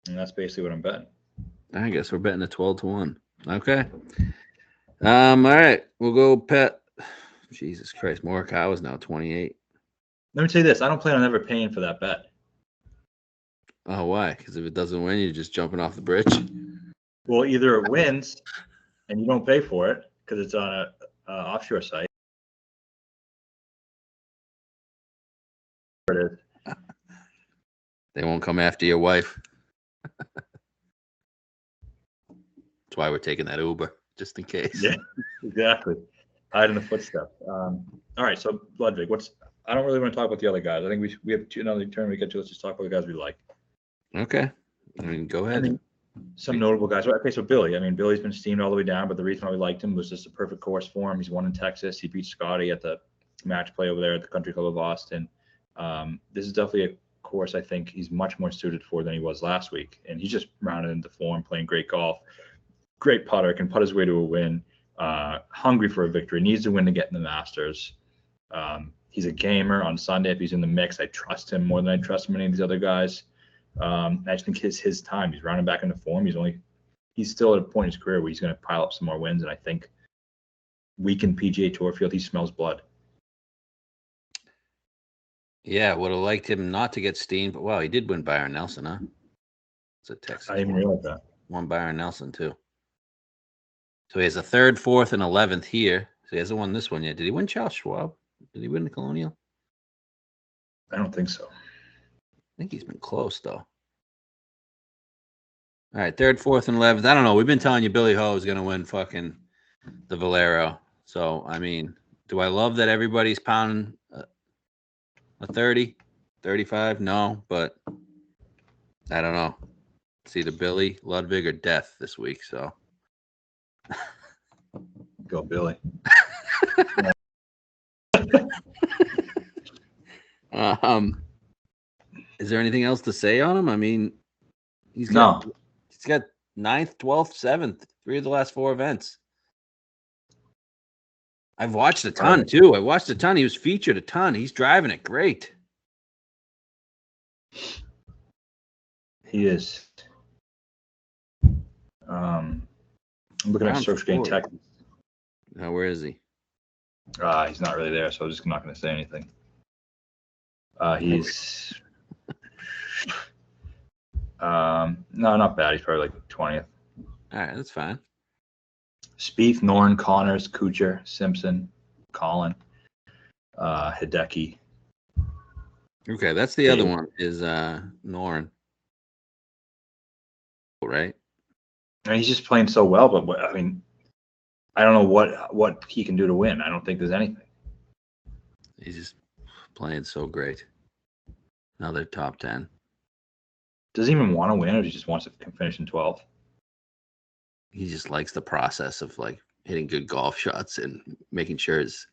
And that's basically what I'm betting. I guess we're betting a 12 to 1. Okay. All right. We'll go pet. Jesus Christ. Morikawa's now 28. Let me tell you this. I don't plan on ever paying for that bet. Oh, why? Because if it doesn't win, you're just jumping off the bridge. Well, either it wins and you don't pay for it because it's on a offshore site. It is. They won't come after your wife. That's why we're taking that Uber, just in case. Yeah, exactly. Hide in the footsteps. All right, so Ludvig, I don't really want to talk about the other guys. I think we have another turn we get to. Let's just talk about the guys we like. Okay. I mean, go ahead. I mean, some notable guys. Okay, so Billy. I mean, Billy's been steamed all the way down, but the reason why we liked him was just a perfect course for him. He's won in Texas. He beat Scotty at the match play over there at the Country Club of Austin. This is definitely a course I think he's much more suited for than he was last week. And he's just rounded into form, playing great golf. Great putter, can putt his way to a win. Hungry for a victory, needs to win to get in the Masters. He's a gamer on Sunday. If he's in the mix, I trust him more than I trust many of these other guys. I just think it's his time. He's rounding back into form. He's still at a point in his career where he's going to pile up some more wins. And I think weekend PGA Tour field, he smells blood. Yeah, would have liked him not to get steamed, but wow, he did win Byron Nelson, huh? It's a Texas. I didn't realize that. Won Byron Nelson too. So he has a 3rd, 4th, and 11th here. So he hasn't won this one yet. Did he win Charles Schwab? Did he win the Colonial? I don't think so. I think he's been close though. All right, 3rd, 4th, and 11th. I don't know. We've been telling you Billy Ho is going to win fucking the Valero. So I mean, do I love that everybody's pounding a 30, 35? No, but I don't know. It's either Billy, Ludvig, or death this week. So Go Billy. Is there anything else to say on him? I mean, he's got 9th, 12th, 7th, 3 of the last 4 events. I've watched a ton too. I watched a ton. He was featured a ton. He's driving it great. He is. I'm looking at Search Game Texas. Now, where is he? He's not really there, so I'm just not going to say anything. He's no, not bad. He's probably like 20th. All right, that's fine. Spieth, Norn, Connors, Kuchar, Simpson, Collin, Hideki. Okay, that's the other one is Norn. Right? I mean, he's just playing so well, but I mean, I don't know what he can do to win. I don't think there's anything. He's just playing so great. Another top 10. Does he even want to win, or he just wants to finish in 12th? He just likes the process of like hitting good golf shots and making sure his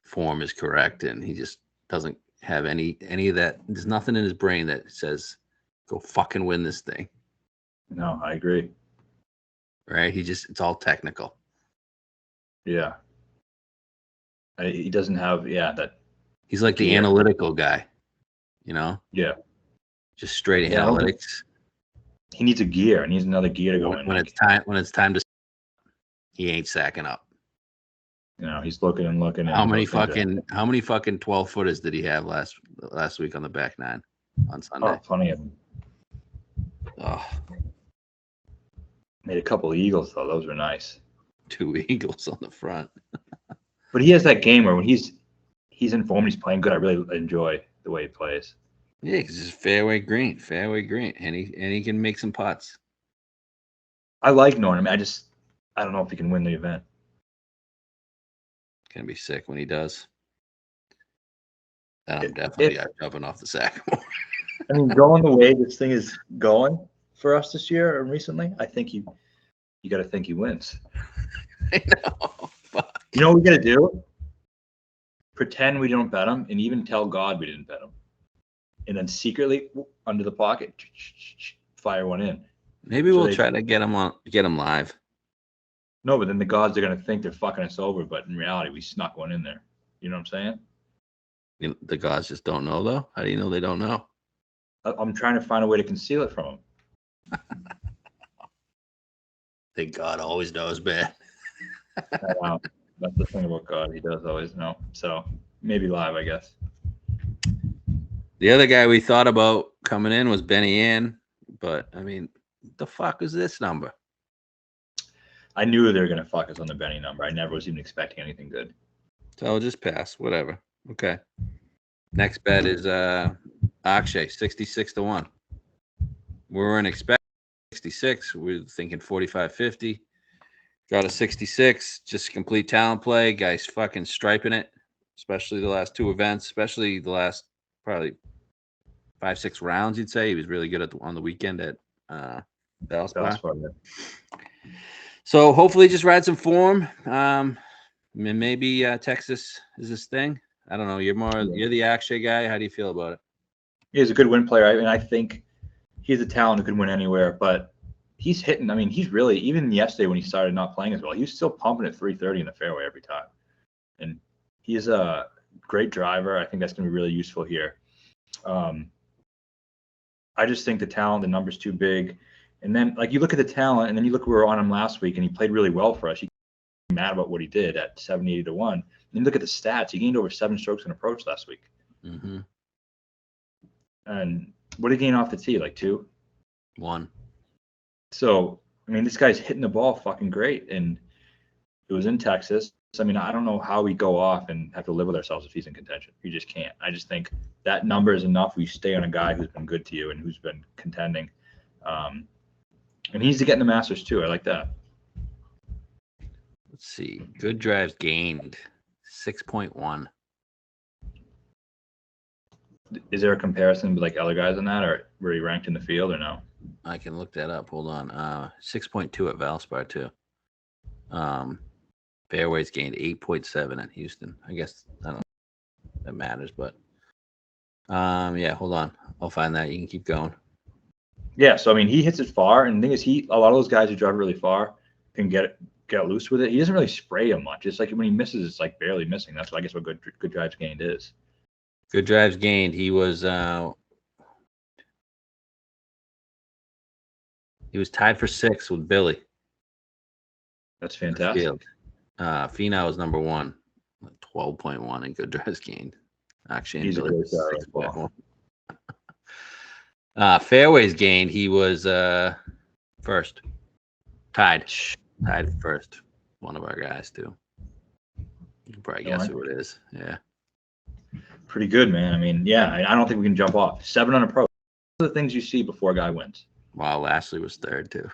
form is correct, and he just doesn't have any of that. There's nothing in his brain that says, "Go fucking win this thing." No, I agree. Right? It's all technical. Yeah. He doesn't have that. He's like the analytical guy, you know? Yeah. Just straight analytics. He needs a gear. He needs another gear to go in. When it's time to, he ain't sacking up. You know, he's looking and looking. How many fucking 12-footers did he have last week on the back nine on Sunday? Oh, plenty of them. Oh, Made a couple of eagles though; those were nice. 2 eagles on the front. But he has that game where when he's in form, he's playing good. I really enjoy the way he plays. Yeah, because it's fairway green, and he can make some putts. I like Norton. I mean, I don't know if he can win the event. Gonna be sick when he does. And I'm definitely jumping off the Sagamore. I mean, going the way this thing is going for us this year or recently, I think you got to think he wins. I know. Fuck. You know what we got to do? Pretend we don't bet him, and even tell God we didn't bet him, and then secretly under the pocket fire one in. Maybe we'll try to get him live. No, but then the gods are gonna think they're fucking us over, but in reality, we snuck one in there. You know what I'm saying? The gods just don't know, though. How do you know they don't know? I'm trying to find a way to conceal it from them. I think God always knows, man. That's the thing about God; he does always know. So maybe live, I guess. The other guy we thought about coming in was Benny Ann, but I mean, what the fuck is this number? I knew they were gonna fuck us on the Benny number. I never was even expecting anything good. So I'll just pass. Whatever. Okay. Next bet is Akshay, 66-1. We weren't expecting 66. We were thinking 45-50. Got a 66. Just complete talent play. Guy's fucking striping it, especially the last 2 events, especially the last probably 5-6 rounds. You'd say he was really good on the weekend at Valspar. So hopefully, just ride some form. Maybe Texas is this thing. I don't know. You're the Akshay guy. How do you feel about it? He's a good win player. I mean, I think he's a talent who could win anywhere, but he's hitting. I mean, he's really, even yesterday when he started not playing as well, he was still pumping at 330 in the fairway every time. And he's a great driver. I think that's going to be really useful here. I just think the talent, the number's too big. And then, like, you look at the talent, and then you look, we were on him last week, and he played really well for us. He mad about what he did at 70-80-1. And you look at the stats, he gained over 7 strokes in approach last week. Mm-hmm. And what did he gain off the tee? Like 2? 1. So, I mean, this guy's hitting the ball fucking great. And it was in Texas. I mean, I don't know how we go off and have to live with ourselves if he's in contention. You just can't. I just think that number is enough. We stay on a guy who's been good to you and who's been contending. And he's to get in the Masters too. I like that. Let's see. Good drives gained 6.1. Is there a comparison with like other guys on that, or were he ranked in the field or no? I can look that up. Hold on. 6.2 at Valspar too. Fairways gained 8.7 at Houston. I guess I don't know if that matters, but yeah, hold on. I'll find that. You can keep going. Yeah, so I mean, he hits it far, and the thing is, a lot of those guys who drive really far can get loose with it. He doesn't really spray him much. It's like when he misses, it's like barely missing. That's what I guess what good drives gained is. Good drives gained. He was tied for 6th with Billy. That's fantastic. Finau is number 1, 12.1 in good drives gained. Actually, he's Billy a great guy. Fairways gained. He was first. Tied first. One of our guys too. You can probably guess who it is. Yeah. Pretty good, man. I mean, yeah, I don't think we can jump off. 7 on approach. Those are the things you see before a guy wins. Wow, Lashley was 3rd too.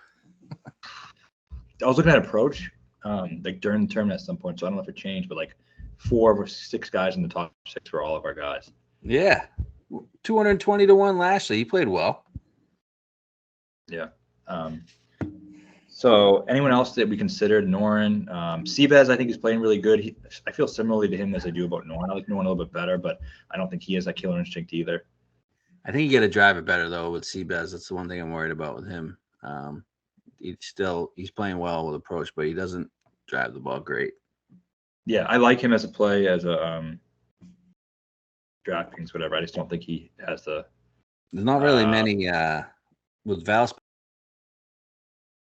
I was looking at approach, like during the tournament at some point, so I don't know if it changed, but like 4 or 6 guys in the top 6 were all of our guys. Yeah. 220-1 Lashley. He played well. Yeah. So anyone else that we considered? Noren, Seabez, I think he's playing really good. I feel similarly to him as I do about Noren. I like Noren a little bit better, but I don't think he has that killer instinct either. I think you got to drive it better though with Seabez. That's the one thing I'm worried about with him. He's playing well with approach, but he doesn't drive the ball great. Yeah, I like him as a play, as a DraftKings, whatever. I just don't think he has the. There's not really many with Valspar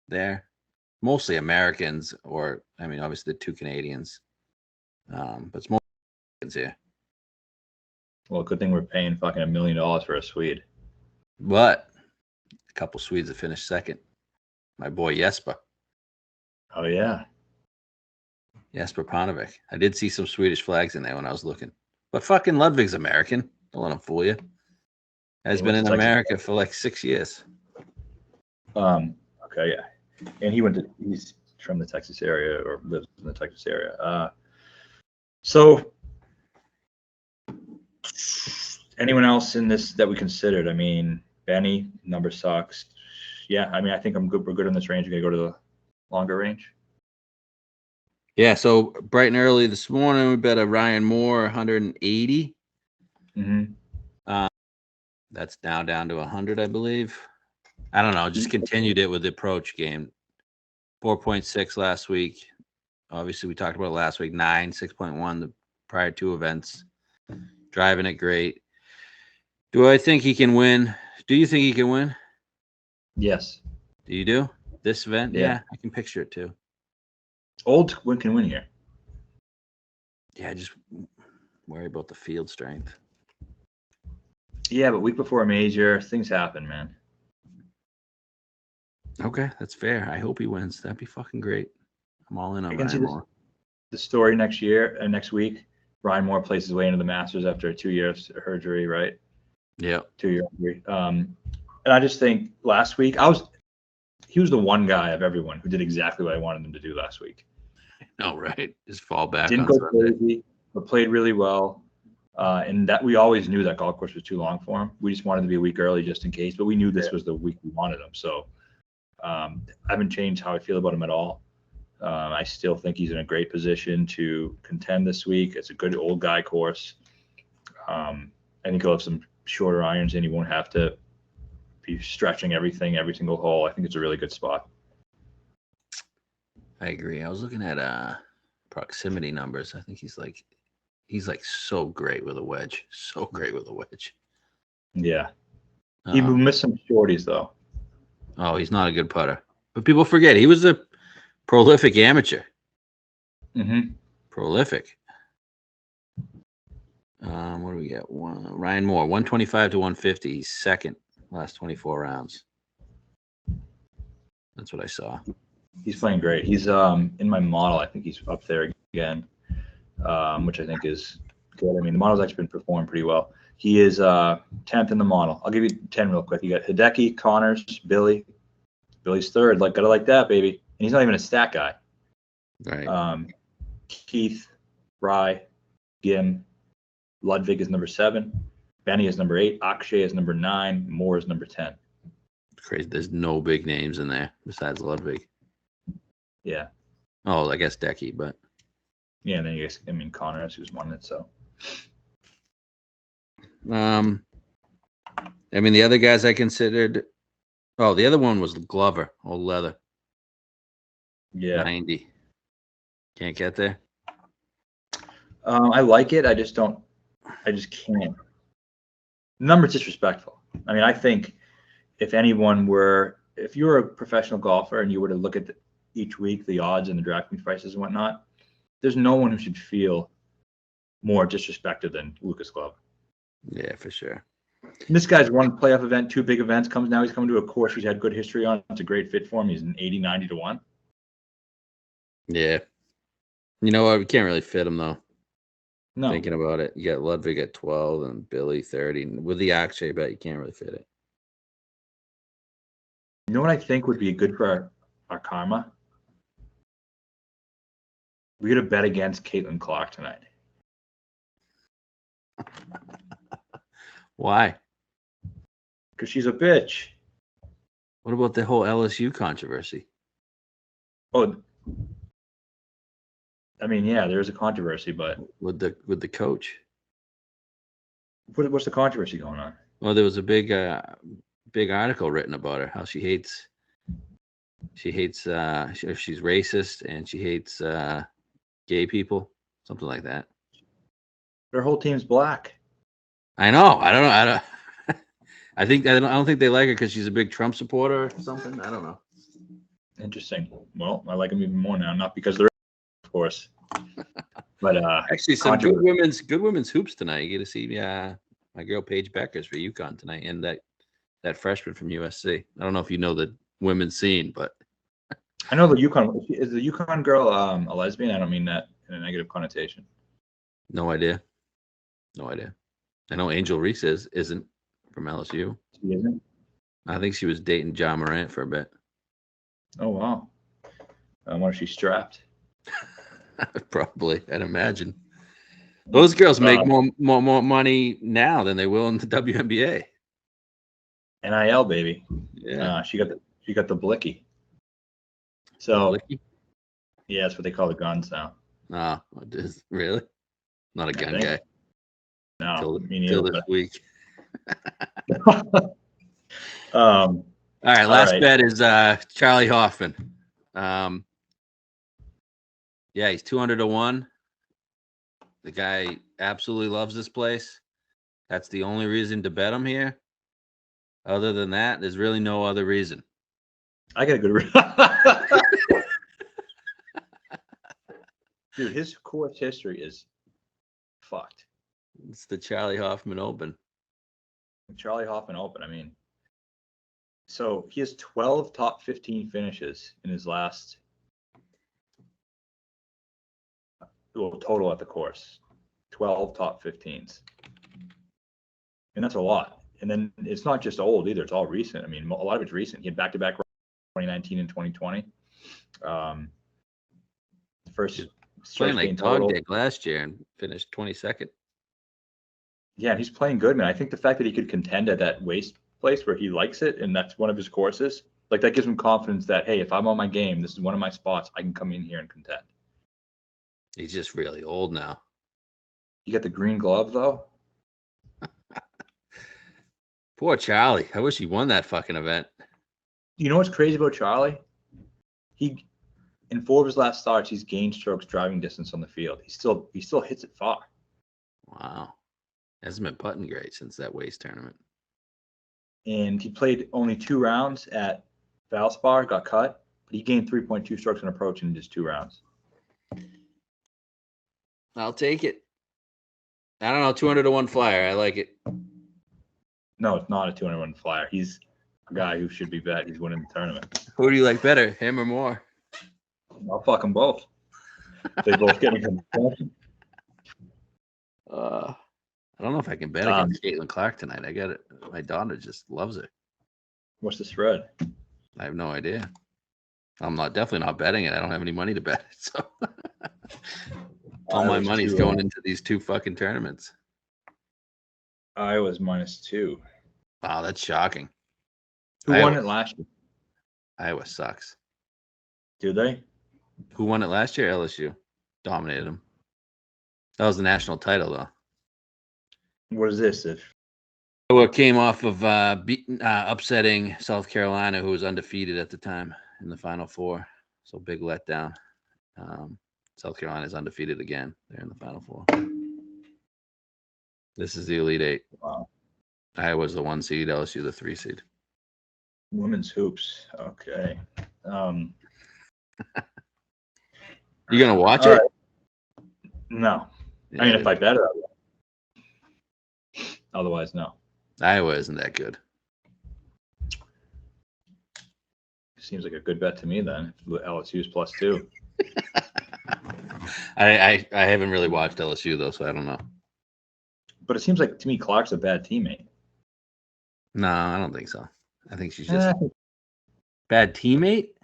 there. Mostly Americans, or I mean, obviously the 2 Canadians, but it's mostly Americans here. Well, good thing we're paying fucking $1 million for a Swede. But couple Swedes that finished second. My boy Jesper. Oh yeah. Jesper Panovik. I did see some Swedish flags in there when I was looking. But fucking Ludvig's American. Don't let him fool you. Has been in America for like 6 years. Okay, yeah. And he's from the Texas area or lives in the Texas area. So anyone else in this that we considered? I mean, Benny, number sucks. Yeah, I mean, I think I'm good. We're good in this range. We're gonna go to the longer range. Yeah, so bright and early this morning, we bet a Ryan Moore 180. That's now down to 100, I believe. I don't know. Just continued it with the approach game. 4.6 last week. Obviously, we talked about it last week. 9, 6.1 the prior two events. Driving it great. Do I think he can win? Do you think he can win? Yes. Do you do? This event? Yeah. I can picture it too. Old can win here. Yeah, I just worry about the field strength. Yeah, but week before a major, things happen, man. Okay, that's fair. I hope he wins. That'd be fucking great. I'm all in on I can see Ryan Moore. the story next week. Ryan Moore plays his way into the Masters after a 2-year surgery, right? Yeah. 2-year injury. And I just think last week he was the one guy of everyone who did exactly what I wanted him to do last week. No, right. Just fall back. Didn't go crazy, but played really well. And that we always knew that golf course was too long for him. We just wanted to be a week early just in case, but we knew this was the week we wanted him. So I haven't changed how I feel about him at all. I still think he's in a great position to contend this week. It's a good old guy course. I think he'll have some shorter irons and he won't have to be stretching everything, every single hole. I think it's a really good spot. I agree. I was looking at proximity numbers. I think he's like so great with a wedge. So great with a wedge. Yeah. He missed some shorties though. Oh, he's not a good putter. But people forget he was a prolific amateur. Prolific. What do we get? Ryan Moore, 125 to 150. He's second last 24 rounds. That's what I saw. He's playing great. He's in my model. I think he's up there again, which I think is good. I mean, the model's actually been performing pretty well. He is 10th in the model. I'll give you 10 real quick. You got Hideki, Connors, Billy. Billy's third. Gotta like that, baby. And he's not even a stat guy. Right. Keith, Rye, Gim, Ludvig is number 7. Benny is number 8. Akshay is number 9. Moore is number 10. Crazy. There's no big names in there besides Ludvig. Yeah. Oh, I guess Decky, but yeah. And then Connors, who's won it. So. I mean, the other guys I considered. Oh, the other one was Glover, old leather. Yeah. 90. Can't get there. I like it. I just can't. The number's disrespectful. I mean, I think if you were a professional golfer and you were to look at each week the odds and the DraftKings prices and whatnot, there's no one who should feel more disrespected than Lucas Glover. Yeah, for sure. And this guy's won playoff event, 2 big events. He's coming to a course he's had good history on. It's a great fit for him. He's an 80, 90 to 1. Yeah. You know what? We can't really fit him though. No. Thinking about it, you got Ludvig at 12 and Billy 30. With the Akshay bet, you can't really fit it. You know what I think would be good for our karma? We got to bet against Caitlin Clark tonight. Why? Because she's a bitch. What about the whole LSU controversy? Oh, I mean, yeah, there's a controversy, but with the coach. What's the controversy going on? Well, there was a big article written about her, how she hates she's racist and she hates gay people, something like that. Their whole team's black. I know. I don't know. I don't think they like her because she's a big Trump supporter or something. I don't know. Interesting. Well, I like them even more now, not because they're, of course, but actually some good women's hoops tonight. You get to see my girl Paige Beckers for UConn tonight, and that that freshman from USC. I don't know if you know the women's scene, but I know the Yukon. Is the Yukon girl a lesbian? I don't mean that in a negative connotation. no idea. No idea. I know Angel Reese isn't from LSU. She isn't? I think she was dating John Morant for a bit. Oh, wow. I wonder if she's strapped. Probably, I'd imagine. Those girls make more money now than they will in the WNBA. NIL, baby. Yeah. She got the blicky. So Blicky? yeah, that's what they call the guns now. Oh, it is really? Not a gun think. guy. No, Till this week. All All right, bet is Charlie Hoffman. Yeah, he's 200-1. The guy absolutely loves this place. That's the only reason to bet him here. Other than that, there's really no other reason. I got a good dude, his course history is fucked. It's the Charlie Hoffman Open. Charlie Hoffman Open, I mean. So he has 12 top 15 finishes in his last total at the course. 12 top 15s. And that's a lot. And then it's not just old either. It's all recent. I mean, a lot of it's recent. He had back-to-back 2019 and 2020. First playing like dog total. dick last year and finished 22nd. Yeah, he's playing good, man. I think the fact that he could contend at that waste place where he likes it, and that's one of his courses, like that gives him confidence that, hey, if I'm on my game, this is one of my spots, I can come in here and contend. He's just really old now. You got the green glove, though? Poor Charlie. I wish he won that fucking event. You know what's crazy about Charlie? He, in 4 of his last starts, he's gained strokes driving distance on the field. He still hits it far. Wow. Hasn't been putting great since that waste tournament. And he played only 2 rounds at Valspar, got cut, but he gained 3.2 strokes on approach in just 2 rounds. I'll take it. I don't know, 200-1 flyer. I like it. No, it's not a 201 flyer. He's a guy who should be bet. He's winning the tournament. Who do you like better, him or Moore? I'll fuck them both. They both get me concussion. I don't know if I can bet against Caitlin Clark tonight. I got it. My daughter just loves it. What's the spread? I have no idea. I'm definitely not betting it. I don't have any money to bet it. So all my money's going into these 2 fucking tournaments. Iowa's -2. Wow, that's shocking. Who won it last year? Iowa sucks. Do they? Who won it last year? LSU. Dominated them. That was the national title, though. What is this? Iowa came off of upsetting South Carolina, who was undefeated at the time in the Final Four. So big letdown. South Carolina is undefeated again. They're in the Final Four. This is the Elite 8. Wow. Iowa's the 1 seed, LSU the 3 seed. Women's hoops. Okay. You gonna watch it? Right. No. Yeah. I mean, if I bet it, I will. Otherwise, no. Iowa isn't that good. Seems like a good bet to me then. LSU's +2. I haven't really watched LSU though, so I don't know. But it seems like to me Clark's a bad teammate. No, I don't think so. I think she's just bad teammate.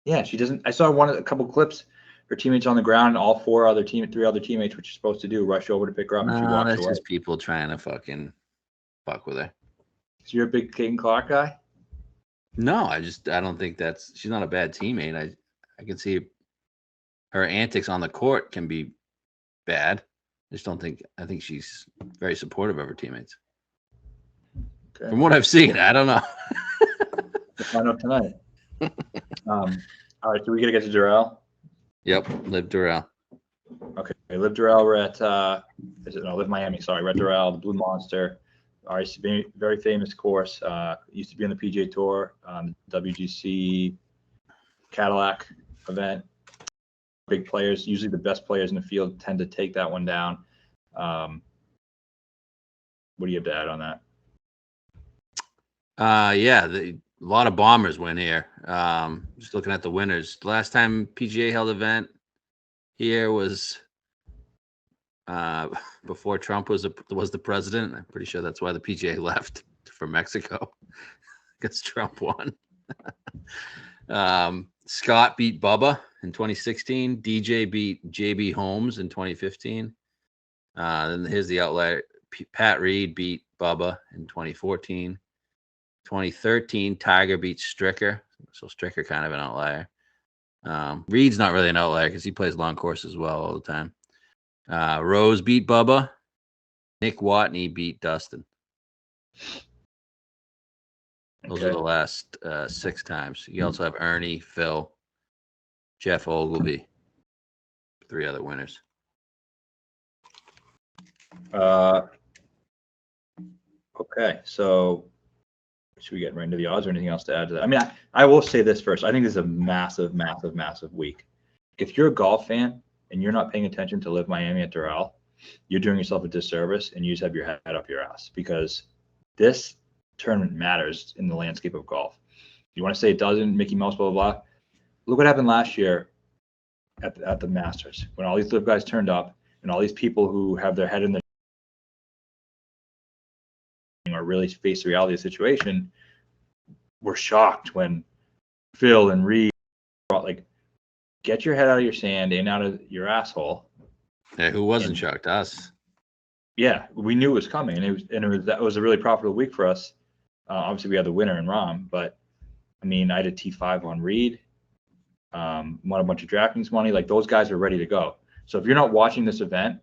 Yeah, she doesn't. I saw a couple clips. Her teammates on the ground, and all 3 other teammates, which you're supposed to do, rush over to pick her up, and she walks that's away. just people trying to fucking fuck with her. So you're a big Caitlin Clark guy? No, I don't think she's not a bad teammate. I can see her antics on the court can be bad. I think she's very supportive of her teammates. Okay. From what I've seen, I don't know. We'll find out tonight. All right, so we got to get to Doral. Yep, LIV Doral. Okay, LIV Doral. We're at LIV Miami. Sorry, we're at Doral, the Blue Monster. All right, very famous course. Used to be on the PGA Tour, WGC Cadillac event. Big players, usually the best players in the field, tend to take that one down. What do you have to add on that? Yeah, a lot of bombers win here. Just looking at the winners. The last time PGA held event here was before Trump was the president. I'm pretty sure that's why the PGA left for Mexico because Trump won. Scott beat Bubba in 2016. DJ beat JB Holmes in 2015. Then here's the outlier. Pat Reed beat Bubba in 2014. 2013, Tiger beat Stricker. So Stricker kind of an outlier. Reed's not really an outlier because he plays long course as well all the time. Rose beat Bubba. Nick Watney beat Dustin. Those are the last 6 times. You also have Ernie, Phil, Jeff Ogilvy. 3 other winners. Okay, so should we get right into the odds or anything else to add to that? I mean, I will say this first. I think this is a massive, massive, massive week. If you're a golf fan and you're not paying attention to LIV Miami at Doral, you're doing yourself a disservice and you just have your head up your ass because this tournament matters in the landscape of golf. You want to say it doesn't, Mickey Mouse, blah, blah, blah. Look what happened last year at the Masters when all these LIV guys turned up and all these people who have their head in the or really face the reality of the situation were shocked when Phil and Reed brought like, get your head out of your sand and out of your asshole. Yeah, who wasn't shocked? Us. Yeah, we knew it was coming, and that was a really profitable week for us. Obviously, we had the winner in Rahm, but I mean, I did T5 on Reed, won a bunch of DraftKings money. Like those guys are ready to go. So if you're not watching this event,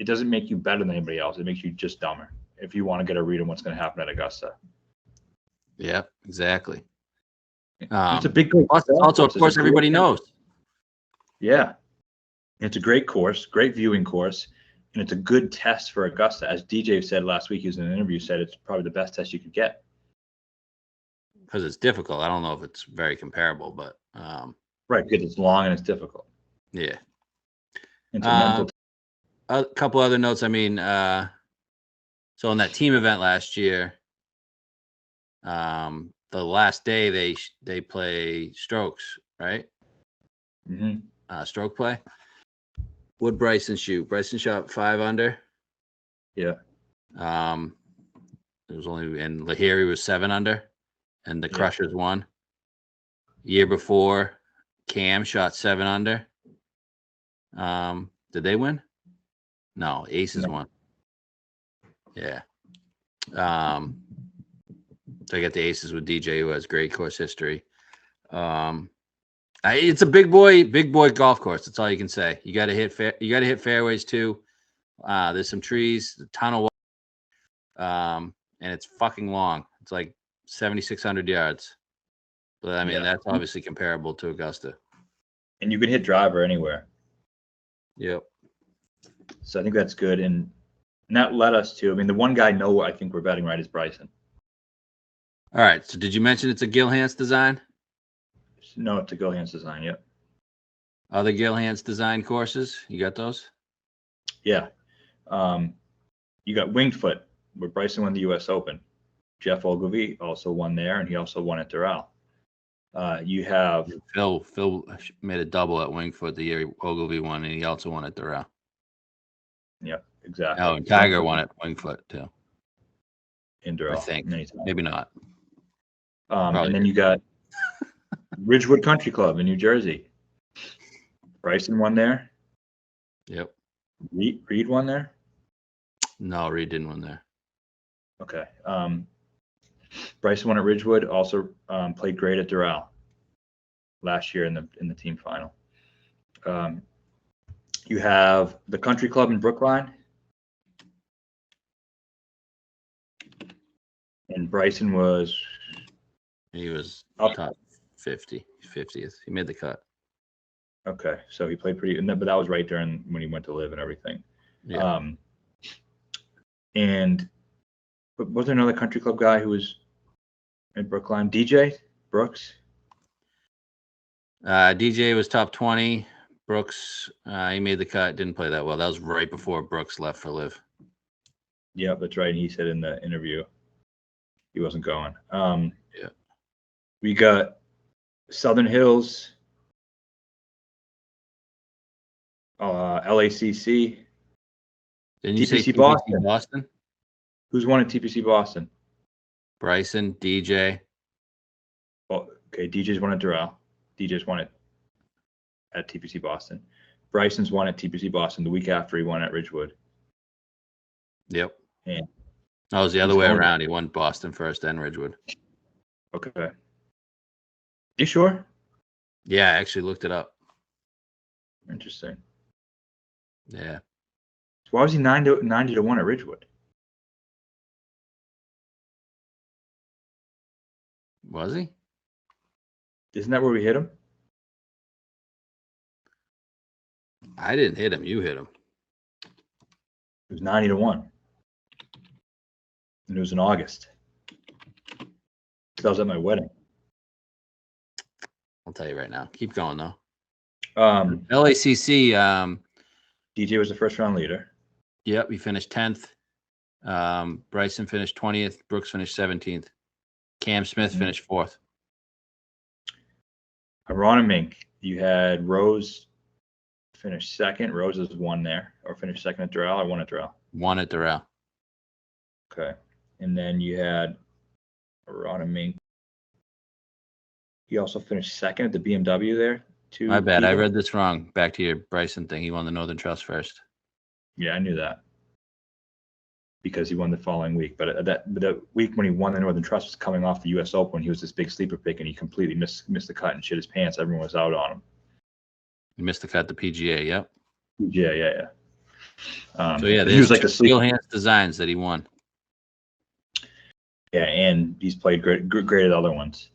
it doesn't make you better than anybody else. It makes you just dumber if you want to get a read on what's going to happen at Augusta. Yeah, exactly. It's a big course. Also, of course, everybody knows. Yeah. It's a great course, great viewing course, and it's a good test for Augusta. As DJ said last week, he was in an interview, said it's probably the best test you could get. Because it's difficult. I don't know if it's very comparable, but right, because it's long and it's difficult. Yeah. It's a mental. A couple other notes. I mean, so in that team event last year, the last day they play strokes, right? Mm-hmm. Stroke play. Would Bryson shoot? Bryson shot 5 under. Yeah. It was only, and Lahiri was 7 under, and the Crushers won. Year before, Cam shot 7 under. Did they win? No, Aces won. Yeah. So I got the Aces with DJ, who has great course history. It's a big boy golf course. That's all you can say. You got to hit fairways too. There's some trees, a ton of water, and it's fucking long. It's like 7,600 yards. But I mean, that's obviously comparable to Augusta. And you can hit driver anywhere. Yep. So I think that's good. And that led us to, I mean, the one guy I think we're betting right is Bryson. All right. So did you mention it's a Gilhans design? No, it's a Gilhans design. Yep. Other Gilhans design courses? You got those? Yeah. You got Winged Foot, where Bryson won the U.S. Open. Jeff Ogilvy also won there, and he also won at Doral. You have Phil made a double at Winged Foot the year Ogilvy won, and he also won at Doral. Yep, exactly. Oh, and Tiger won at Winged Foot too. In Doral, I think. Maybe not. And then you got Ridgewood Country Club in New Jersey. Bryson won there. Yep. Reed won there. No, Reed didn't win there. Okay. Bryson won at Ridgewood. Also played great at Doral last year in the team final. You have the Country Club in Brookline, and Bryson was. He was up top 50th. He made the cut. Okay, so he played pretty, but that was right during when he went to LIV and everything. Yeah. And was there another Country Club guy who was in Brookline? DJ Brooks. DJ was top 20. Brooks, he made the cut. Didn't play that well. That was right before Brooks left for LIV. Yeah, that's right. And he said in the interview, He wasn't going. Yeah. We got Southern Hills, LACC. Didn't you say TPC TPC Boston? Who's won at TPC Boston? Bryson, DJ. Well, okay, DJ's won at Doral. DJ's won it at TPC Boston. Bryson's won at TPC Boston the week after he won at Ridgewood. Yep. And that was the other he's way going- around. He won Boston first, then Ridgewood. Okay. You sure? Yeah, I actually looked it up. Interesting. Yeah. Why was he 90 to 1 at Ridgewood? Was he? Isn't that where we hit him? I didn't hit him. You hit him. It was 90 to 1. And it was in August. That was at my wedding. I'll tell you right now. Keep going, though. LACC. LACC, DJ was the first round leader. yep, he finished 10th. Bryson finished 20th. Brooks finished 17th. Cam Smith finished 4th. Ron and Mink, you had Rose finish second. Rose has won there, or finished second at Doral, or won at Doral. One at Doral. Okay. And then you had Ron and Mink. He also finished second at the BMW there. My bad. I read this wrong. Back to your Bryson thing. He won the Northern Trust first. Yeah, I knew that. Because he won the following week. But the week when he won the Northern Trust was coming off the U.S. Open. He was this big sleeper pick, and he completely missed the cut and shit his pants. Everyone was out on him. He missed the cut at the PGA, yep. Yeah. So, yeah, he was like the a sleeper. Steel Hands Designs that he won. Yeah, and he's played great at other ones.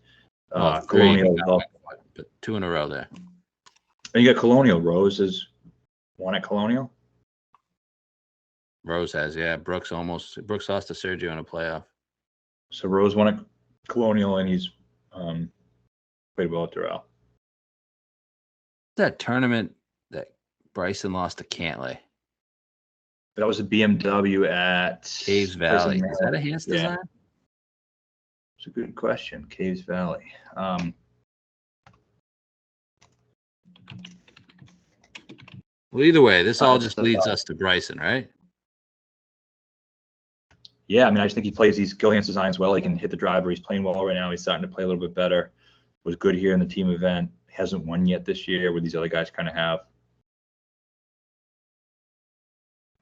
Well, three, Colonial, but 2 in a row there. and you got Colonial. Rose has won at Colonial. Rose has, yeah. Brooks lost to Sergio in a playoff. So Rose won at Colonial, and he's played well at Doral. That tournament that Bryson lost to Cantlay. That was a BMW at Caves Valley. Is that a Hands Yeah. Design? It's a good question. Caves Valley. Well, either way, this all That's just the leads thought. us to Bryson, right? Yeah, I mean, I just think he plays these skill hands designs well. He can hit the driver. He's playing well right now. He's starting to play a little bit better. Was good here in the team event. Hasn't won yet this year, where these other guys kind of have.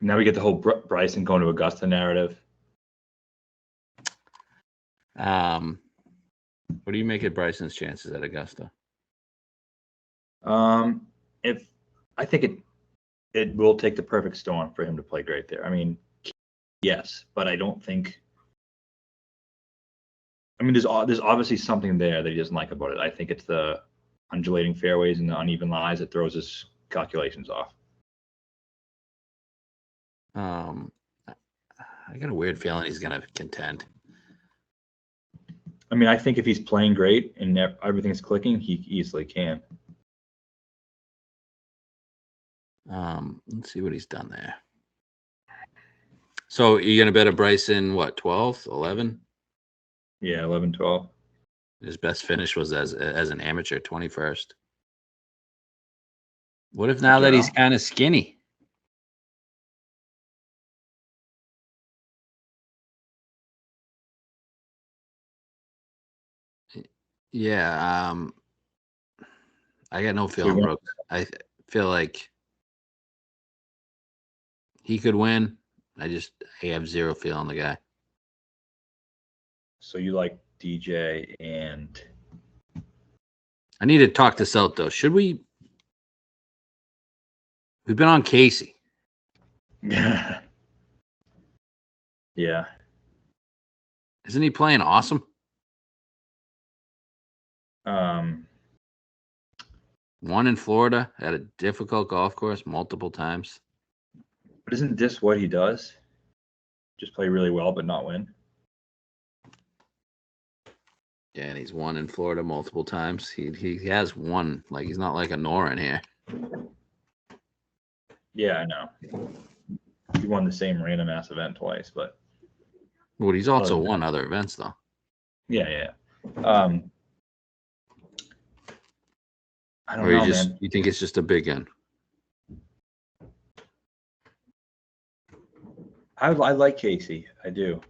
Now we get the whole Bryson going to Augusta narrative. What do you make of Bryson's chances at Augusta? If I think it will take the perfect storm for him to play great there. I mean, yes, but I don't think. I mean, there's obviously something there that he doesn't like about it. I think it's the undulating fairways and the uneven lies that throws his calculations off. I got a weird feeling he's gonna contend. I mean, I think if he's playing great and everything's clicking, he easily can. Let's see what he's done there. So you're gonna bet a Bryson what 12th, 11? Yeah, 11, 12. His best finish was as an amateur 21st. What if now that he's kind of skinny? Yeah, I got no feeling, Brooks. I feel like he could win. I have zero feel on the guy. So you like DJ and I need to talk this out though. Should we? We've been on Casey. yeah. Isn't he playing awesome? Won in Florida at a difficult golf course multiple times. But isn't this what he does? Just play really well, but not win. Yeah, and he's won in Florida multiple times. He has won. Like he's not like a Norin here. Yeah, I know. He won the same random ass event twice, but Well, he's also won other events though. Yeah. I don't Or know, man. you think it's just a big gun? I like Casey. I do.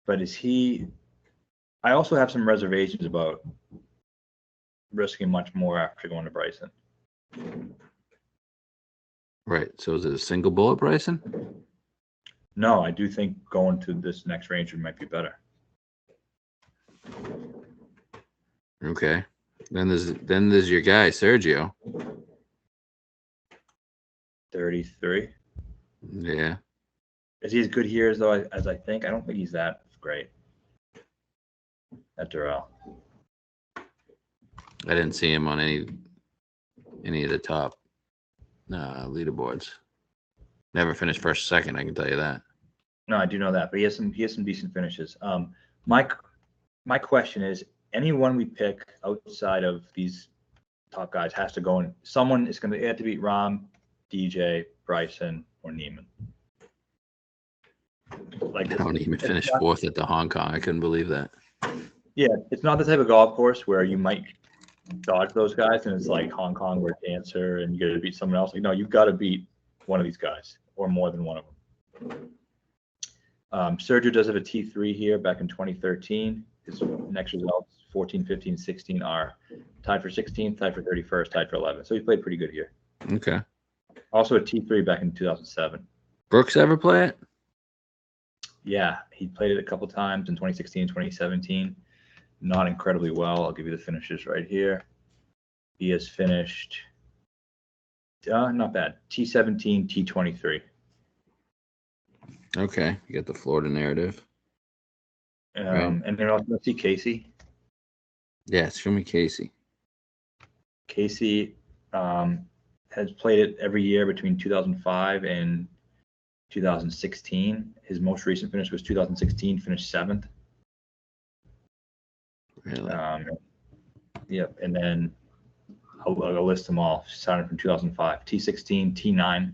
But is he? I also have some reservations about risking much more after going to Bryson. Right. So is it a single bullet, Bryson? No, I do think going to this next range might be better. Okay. Then there's your guy, Sergio. 33. Yeah. Is he as good here as I think? I don't think he's that great at Doral. I didn't see him on any of the top leaderboards. Never finished first, second. I can tell you that. No, I do know that, but he has some decent finishes. My question is, anyone we pick outside of these top guys has to go in. Someone is going to have to beat Rahm, DJ, Bryson, or Neiman. Like, I don't even finish fourth at the Hong Kong. I couldn't believe that. Yeah, it's not the type of golf course where you might dodge those guys and it's like Hong Kong where it's answer and you got to beat someone else. Like, no, you've got to beat one of these guys or more than one of them. Sergio does have a T3 here back in 2013. His next results, 14, 15, 16 are tied for 16th, tied for 31st, tied for 11th. So he played pretty good here. Okay. Also a T3 back in 2007. Brooks ever play it? Yeah, he played it a couple times in 2016, 2017. Not incredibly well. I'll give you the finishes right here. He has finished, not bad, T17, T23. Okay, you got the Florida narrative. Right. And then also, let's see Casey. Yeah, show me Casey. Casey has played it every year between 2005 and 2016. His most recent finish was 2016, finished 7th. Really? Yep. And then I'll list them all, starting from 2005. T16, T9,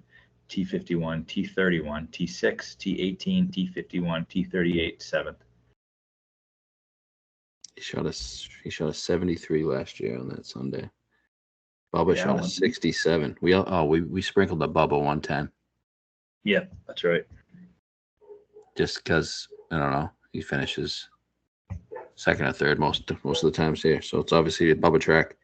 T51, T31, T6, T18, T51, T38, 7th. He shot a 73 last year on that Sunday. Bubba shot a 67. We sprinkled the Bubba 110. Yeah, that's right. Just because, I don't know, he finishes second or third most of the times here. So it's obviously a Bubba track.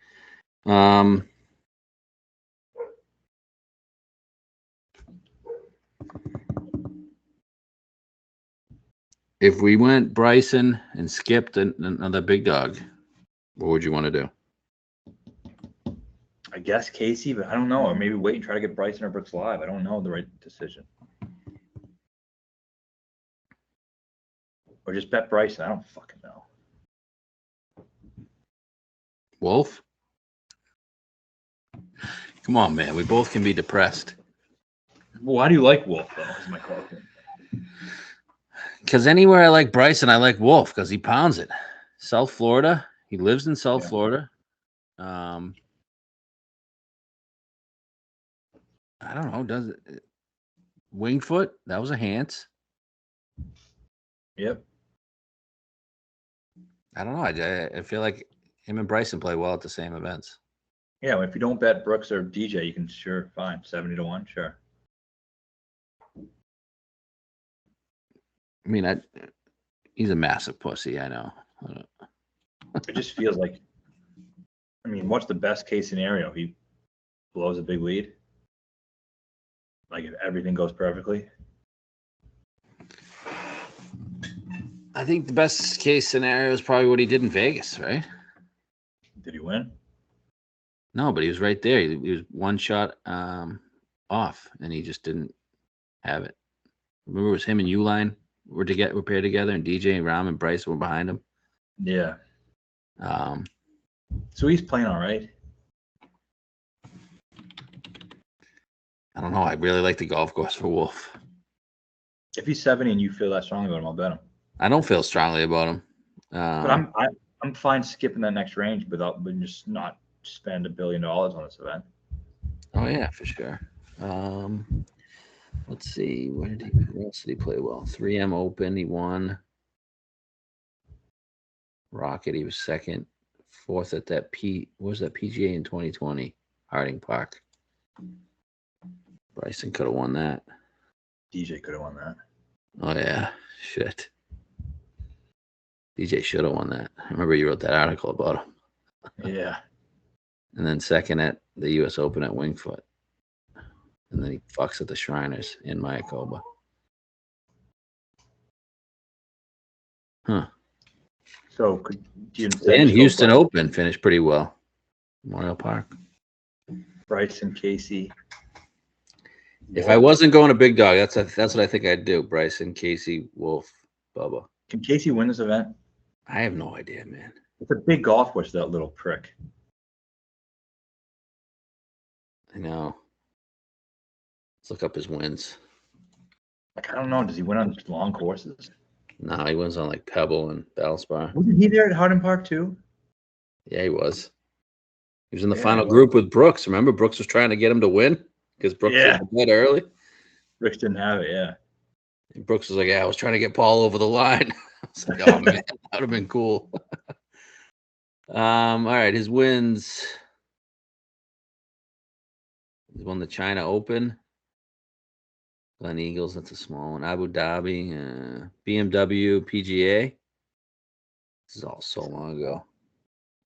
If we went Bryson and skipped another big dog, what would you want to do? I guess Casey, but I don't know. Or maybe wait and try to get Bryson or Brooks live. I don't know the right decision. Or just bet Bryson. I don't fucking know. Wolf? Come on, man. We both can be depressed. Well, why do you like Wolf, though, is my question. Because anywhere I like Bryson, I like Wolf because he pounds it. South Florida. He lives in South Florida. I don't know. Does it? Wingfoot? That was a Hans. Yep. I don't know. I feel like him and Bryson play well at the same events. Yeah, well, if you don't bet Brooks or DJ, you can fine 70-1, sure. I mean, he's a massive pussy. I know. It just feels like, I mean, what's the best case scenario? He blows a big lead. Like if everything goes perfectly. I think the best case scenario is probably what he did in Vegas, right? Did he win? No, but he was right there. He was one shot off, and he just didn't have it. Remember, it was him and Uline were paired together, and DJ and Rahm and Bryce were behind him. Yeah. So he's playing all right. I don't know. I really like the golf course for Wolf. If he's 70 and you feel that strongly about him, I'll bet him. I don't feel strongly about him. But I'm fine skipping that next range but just not spend $1 billion on this event. Oh yeah, for sure. Let's see. Where else did he play well? 3M Open, he won. Rocket, he was second. Fourth at that what was that PGA in 2020? Harding Park. Bryson could have won that. DJ could have won that. Oh, yeah. Shit. DJ should have won that. I remember you wrote that article about him. Yeah. And then second at the U.S. Open at Winged Foot. And then he fucks at the Shriners in Mayakoba. Huh. So And Houston Open finished pretty well. Memorial Park. Bryson, Casey. If I wasn't going to Big Dog, that's what I think I'd do. Bryson, Casey, Wolf, Bubba. Can Casey win this event? I have no idea, man. It's a big golf course, that little prick. I know. Let's look up his wins. Like, I don't know. Does he win on long courses? No, he wins on like Pebble and Valspar. Wasn't he there at Harding Park too? Yeah, he was. He was in the final group with Brooks. Remember, Brooks was trying to get him to win because Brooks was dead early. Brooks didn't have it, yeah. And Brooks was like, "Yeah, I was trying to get Paul over the line." I was like, "Oh man, that would have been cool." All right, his wins. He won the China Open. Glen Eagles, that's a small one. Abu Dhabi, BMW, PGA. This is all so long ago.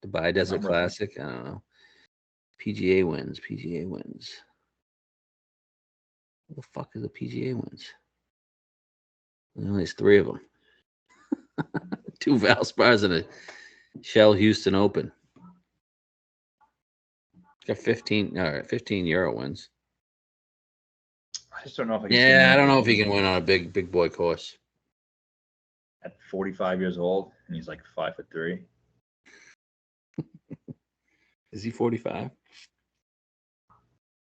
Dubai Desert Classic, I don't know. PGA wins. What the fuck is the PGA wins? Well, there's 3 of them. 2 Valspars and a Shell Houston Open. Got 15 Euro wins. I just don't know if I can. Yeah, I don't know if he can win on a big boy course. At 45 years old, and he's like 5'3". Is he 45?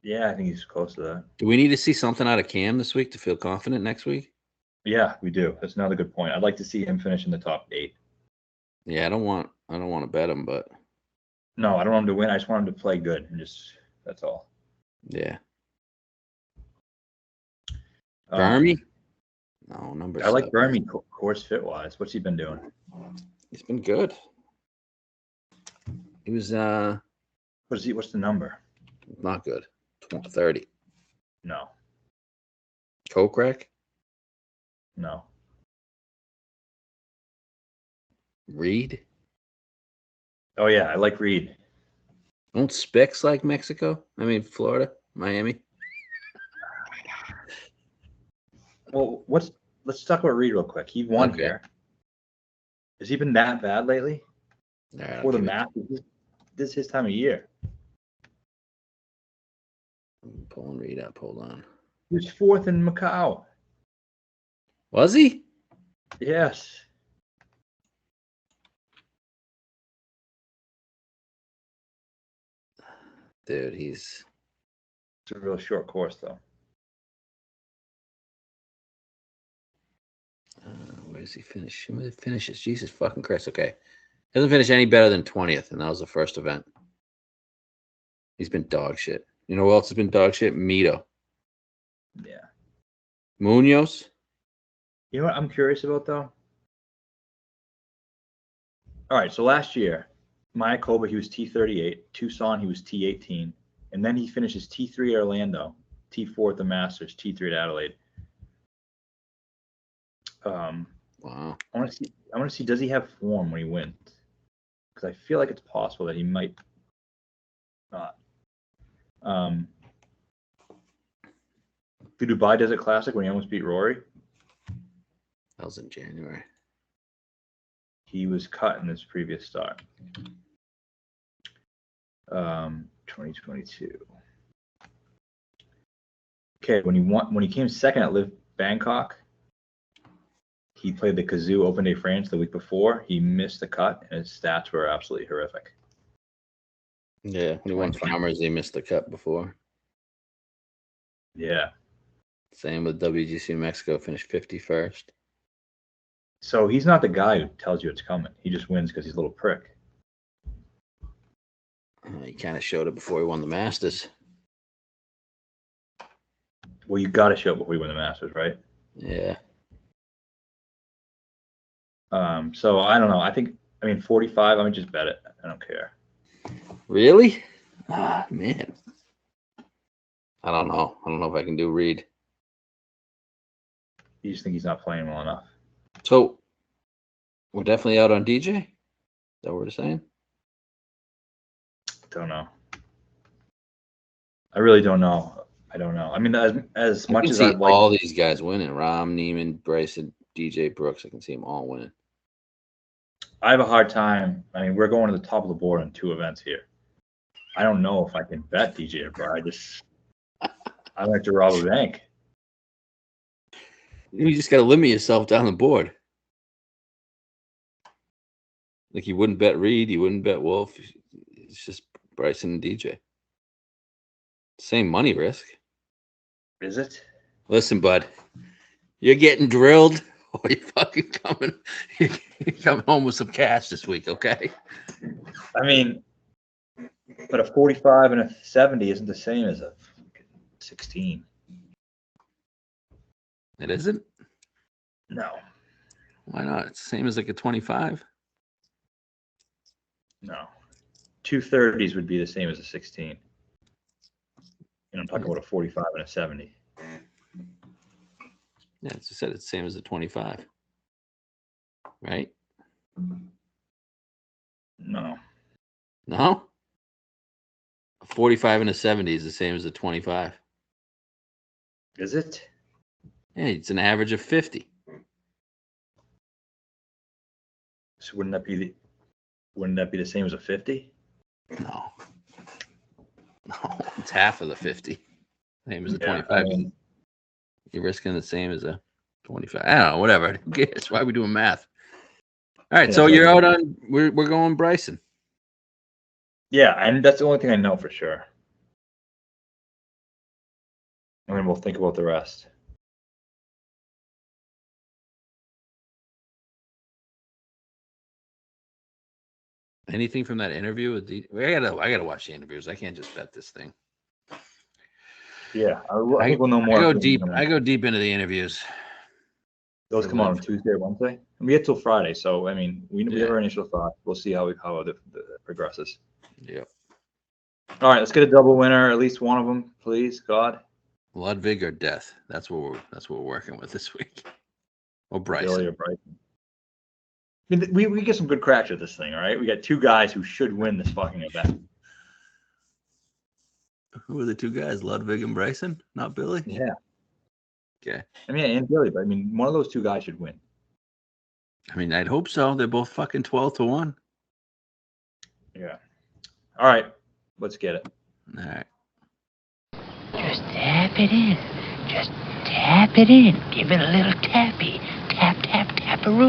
Yeah, I think he's close to that. Do we need to see something out of Cam this week to feel confident next week? Yeah, we do. That's another good point. I'd like to see him finish in the top 8. Yeah, I don't want to bet him, but no, I don't want him to win. I just want him to play good, and that's all. Yeah. Burmy? No, number 7. I like Burmy course fit wise. What's he been doing? He's been good. He was What's the number? Not good. 30. No. Kokrak? No. Reed? Oh yeah, I like Reed. Don't Specs like Mexico? I mean Florida, Miami. Well, let's talk about Reed real quick. He won here. Has he been that bad lately? For the Masters, this is his time of year. I'm pulling Reed up. Hold on. He was 4th in Macau. Was he? Yes. Dude, it's a real short course, though. Where does he finish? Where finishes? Jesus fucking Christ. Okay. Doesn't finish any better than 20th, and that was the first event. He's been dog shit. You know who else has been dog shit? Mito. Yeah. Munoz. You know what I'm curious about, though? All right, so last year, Mayakoba, he was T38. Tucson, he was T18. And then he finishes T3 at Orlando, T4 at the Masters, T3 at Adelaide. Wow. I want to see, does he have form when he wins? Because I feel like it's possible that he might not. The Dubai Desert Classic when he almost beat Rory. That was in January. He was cut in his previous start. 2022. Okay, when he came second at LIV Bangkok, he played the Kazoo Open Day France the week before. He missed the cut, and his stats were absolutely horrific. Yeah, when he won Farmers, he missed the cut before. Yeah. Same with WGC Mexico, finished 51st. So he's not the guy who tells you it's coming. He just wins because he's a little prick. He kind of showed it before he won the Masters. Well, you got to show it before you win the Masters, right? Yeah. So I don't know. I think I mean, 45. I mean, just bet it. I don't care. Really? Ah, man. I don't know. I don't know if I can do Reed. You just think he's not playing well enough. So we're definitely out on DJ? Is that what we're saying? Don't know. I really don't know. I don't know. I mean, as much as I'd like all these guys winning, Rahm, Neiman, Bryson, DJ Brooks, I can see them all winning. I have a hard time. I mean, we're going to the top of the board on 2 events here. I don't know if I can bet DJ Aberg. I like to rob a bank. You just got to limit yourself down the board. Like you wouldn't bet Reed, you wouldn't bet Wolf. It's just Bryson and DJ. Same money risk. Is it? Listen, bud, you're getting drilled, or you're coming home with some cash this week, okay? I mean, but a 45 and a 70 isn't the same as a 16. It isn't? No. Why not? It's the same as like a 25. No. 2 30s would be the same as a 16. And I'm talking about a 45 and a 70. Yeah, as I said, it's the same as a 25. Right? No. No? A 45 and a 70 is the same as a 25. Is it? Yeah, it's an average of 50. So wouldn't that be the same as a 50? No. No, it's half of the 50. Same as a 25. I mean, You're risking the same as a 25. I don't know, whatever. Who cares? Why are we doing math? All right, Yeah, so so- you're out on we're going Bryson. yeah, and that's the only thing I know for sure. And then we'll think about the rest. Anything from that interview with I gotta watch the interviews. I can't just bet this thing. Yeah, I think we'll know more. I go deep into the interviews. Those come out on Tuesday or Wednesday. And we get till Friday, so I mean, we Yeah. have our initial thought. We'll see how it progresses. Yep. All right, let's get a double winner, at least one of them, please, God. Ludvig or death. That's what we're working with this week. Or Bryson. Billy or Bryson. I mean, we get some good cracks at this thing, all right? We got 2 guys who should win this fucking event. Who are the 2 guys? Ludvig and Bryson? Not Billy? Yeah. Okay. I mean, and Billy, but I mean, one of those 2 guys should win. I mean, I'd hope so. They're both fucking 12-1. Yeah. All right, let's get it. All right. Just tap it in. Just tap it in. Give it a little tappy. Tap, tap, tap-a-roo.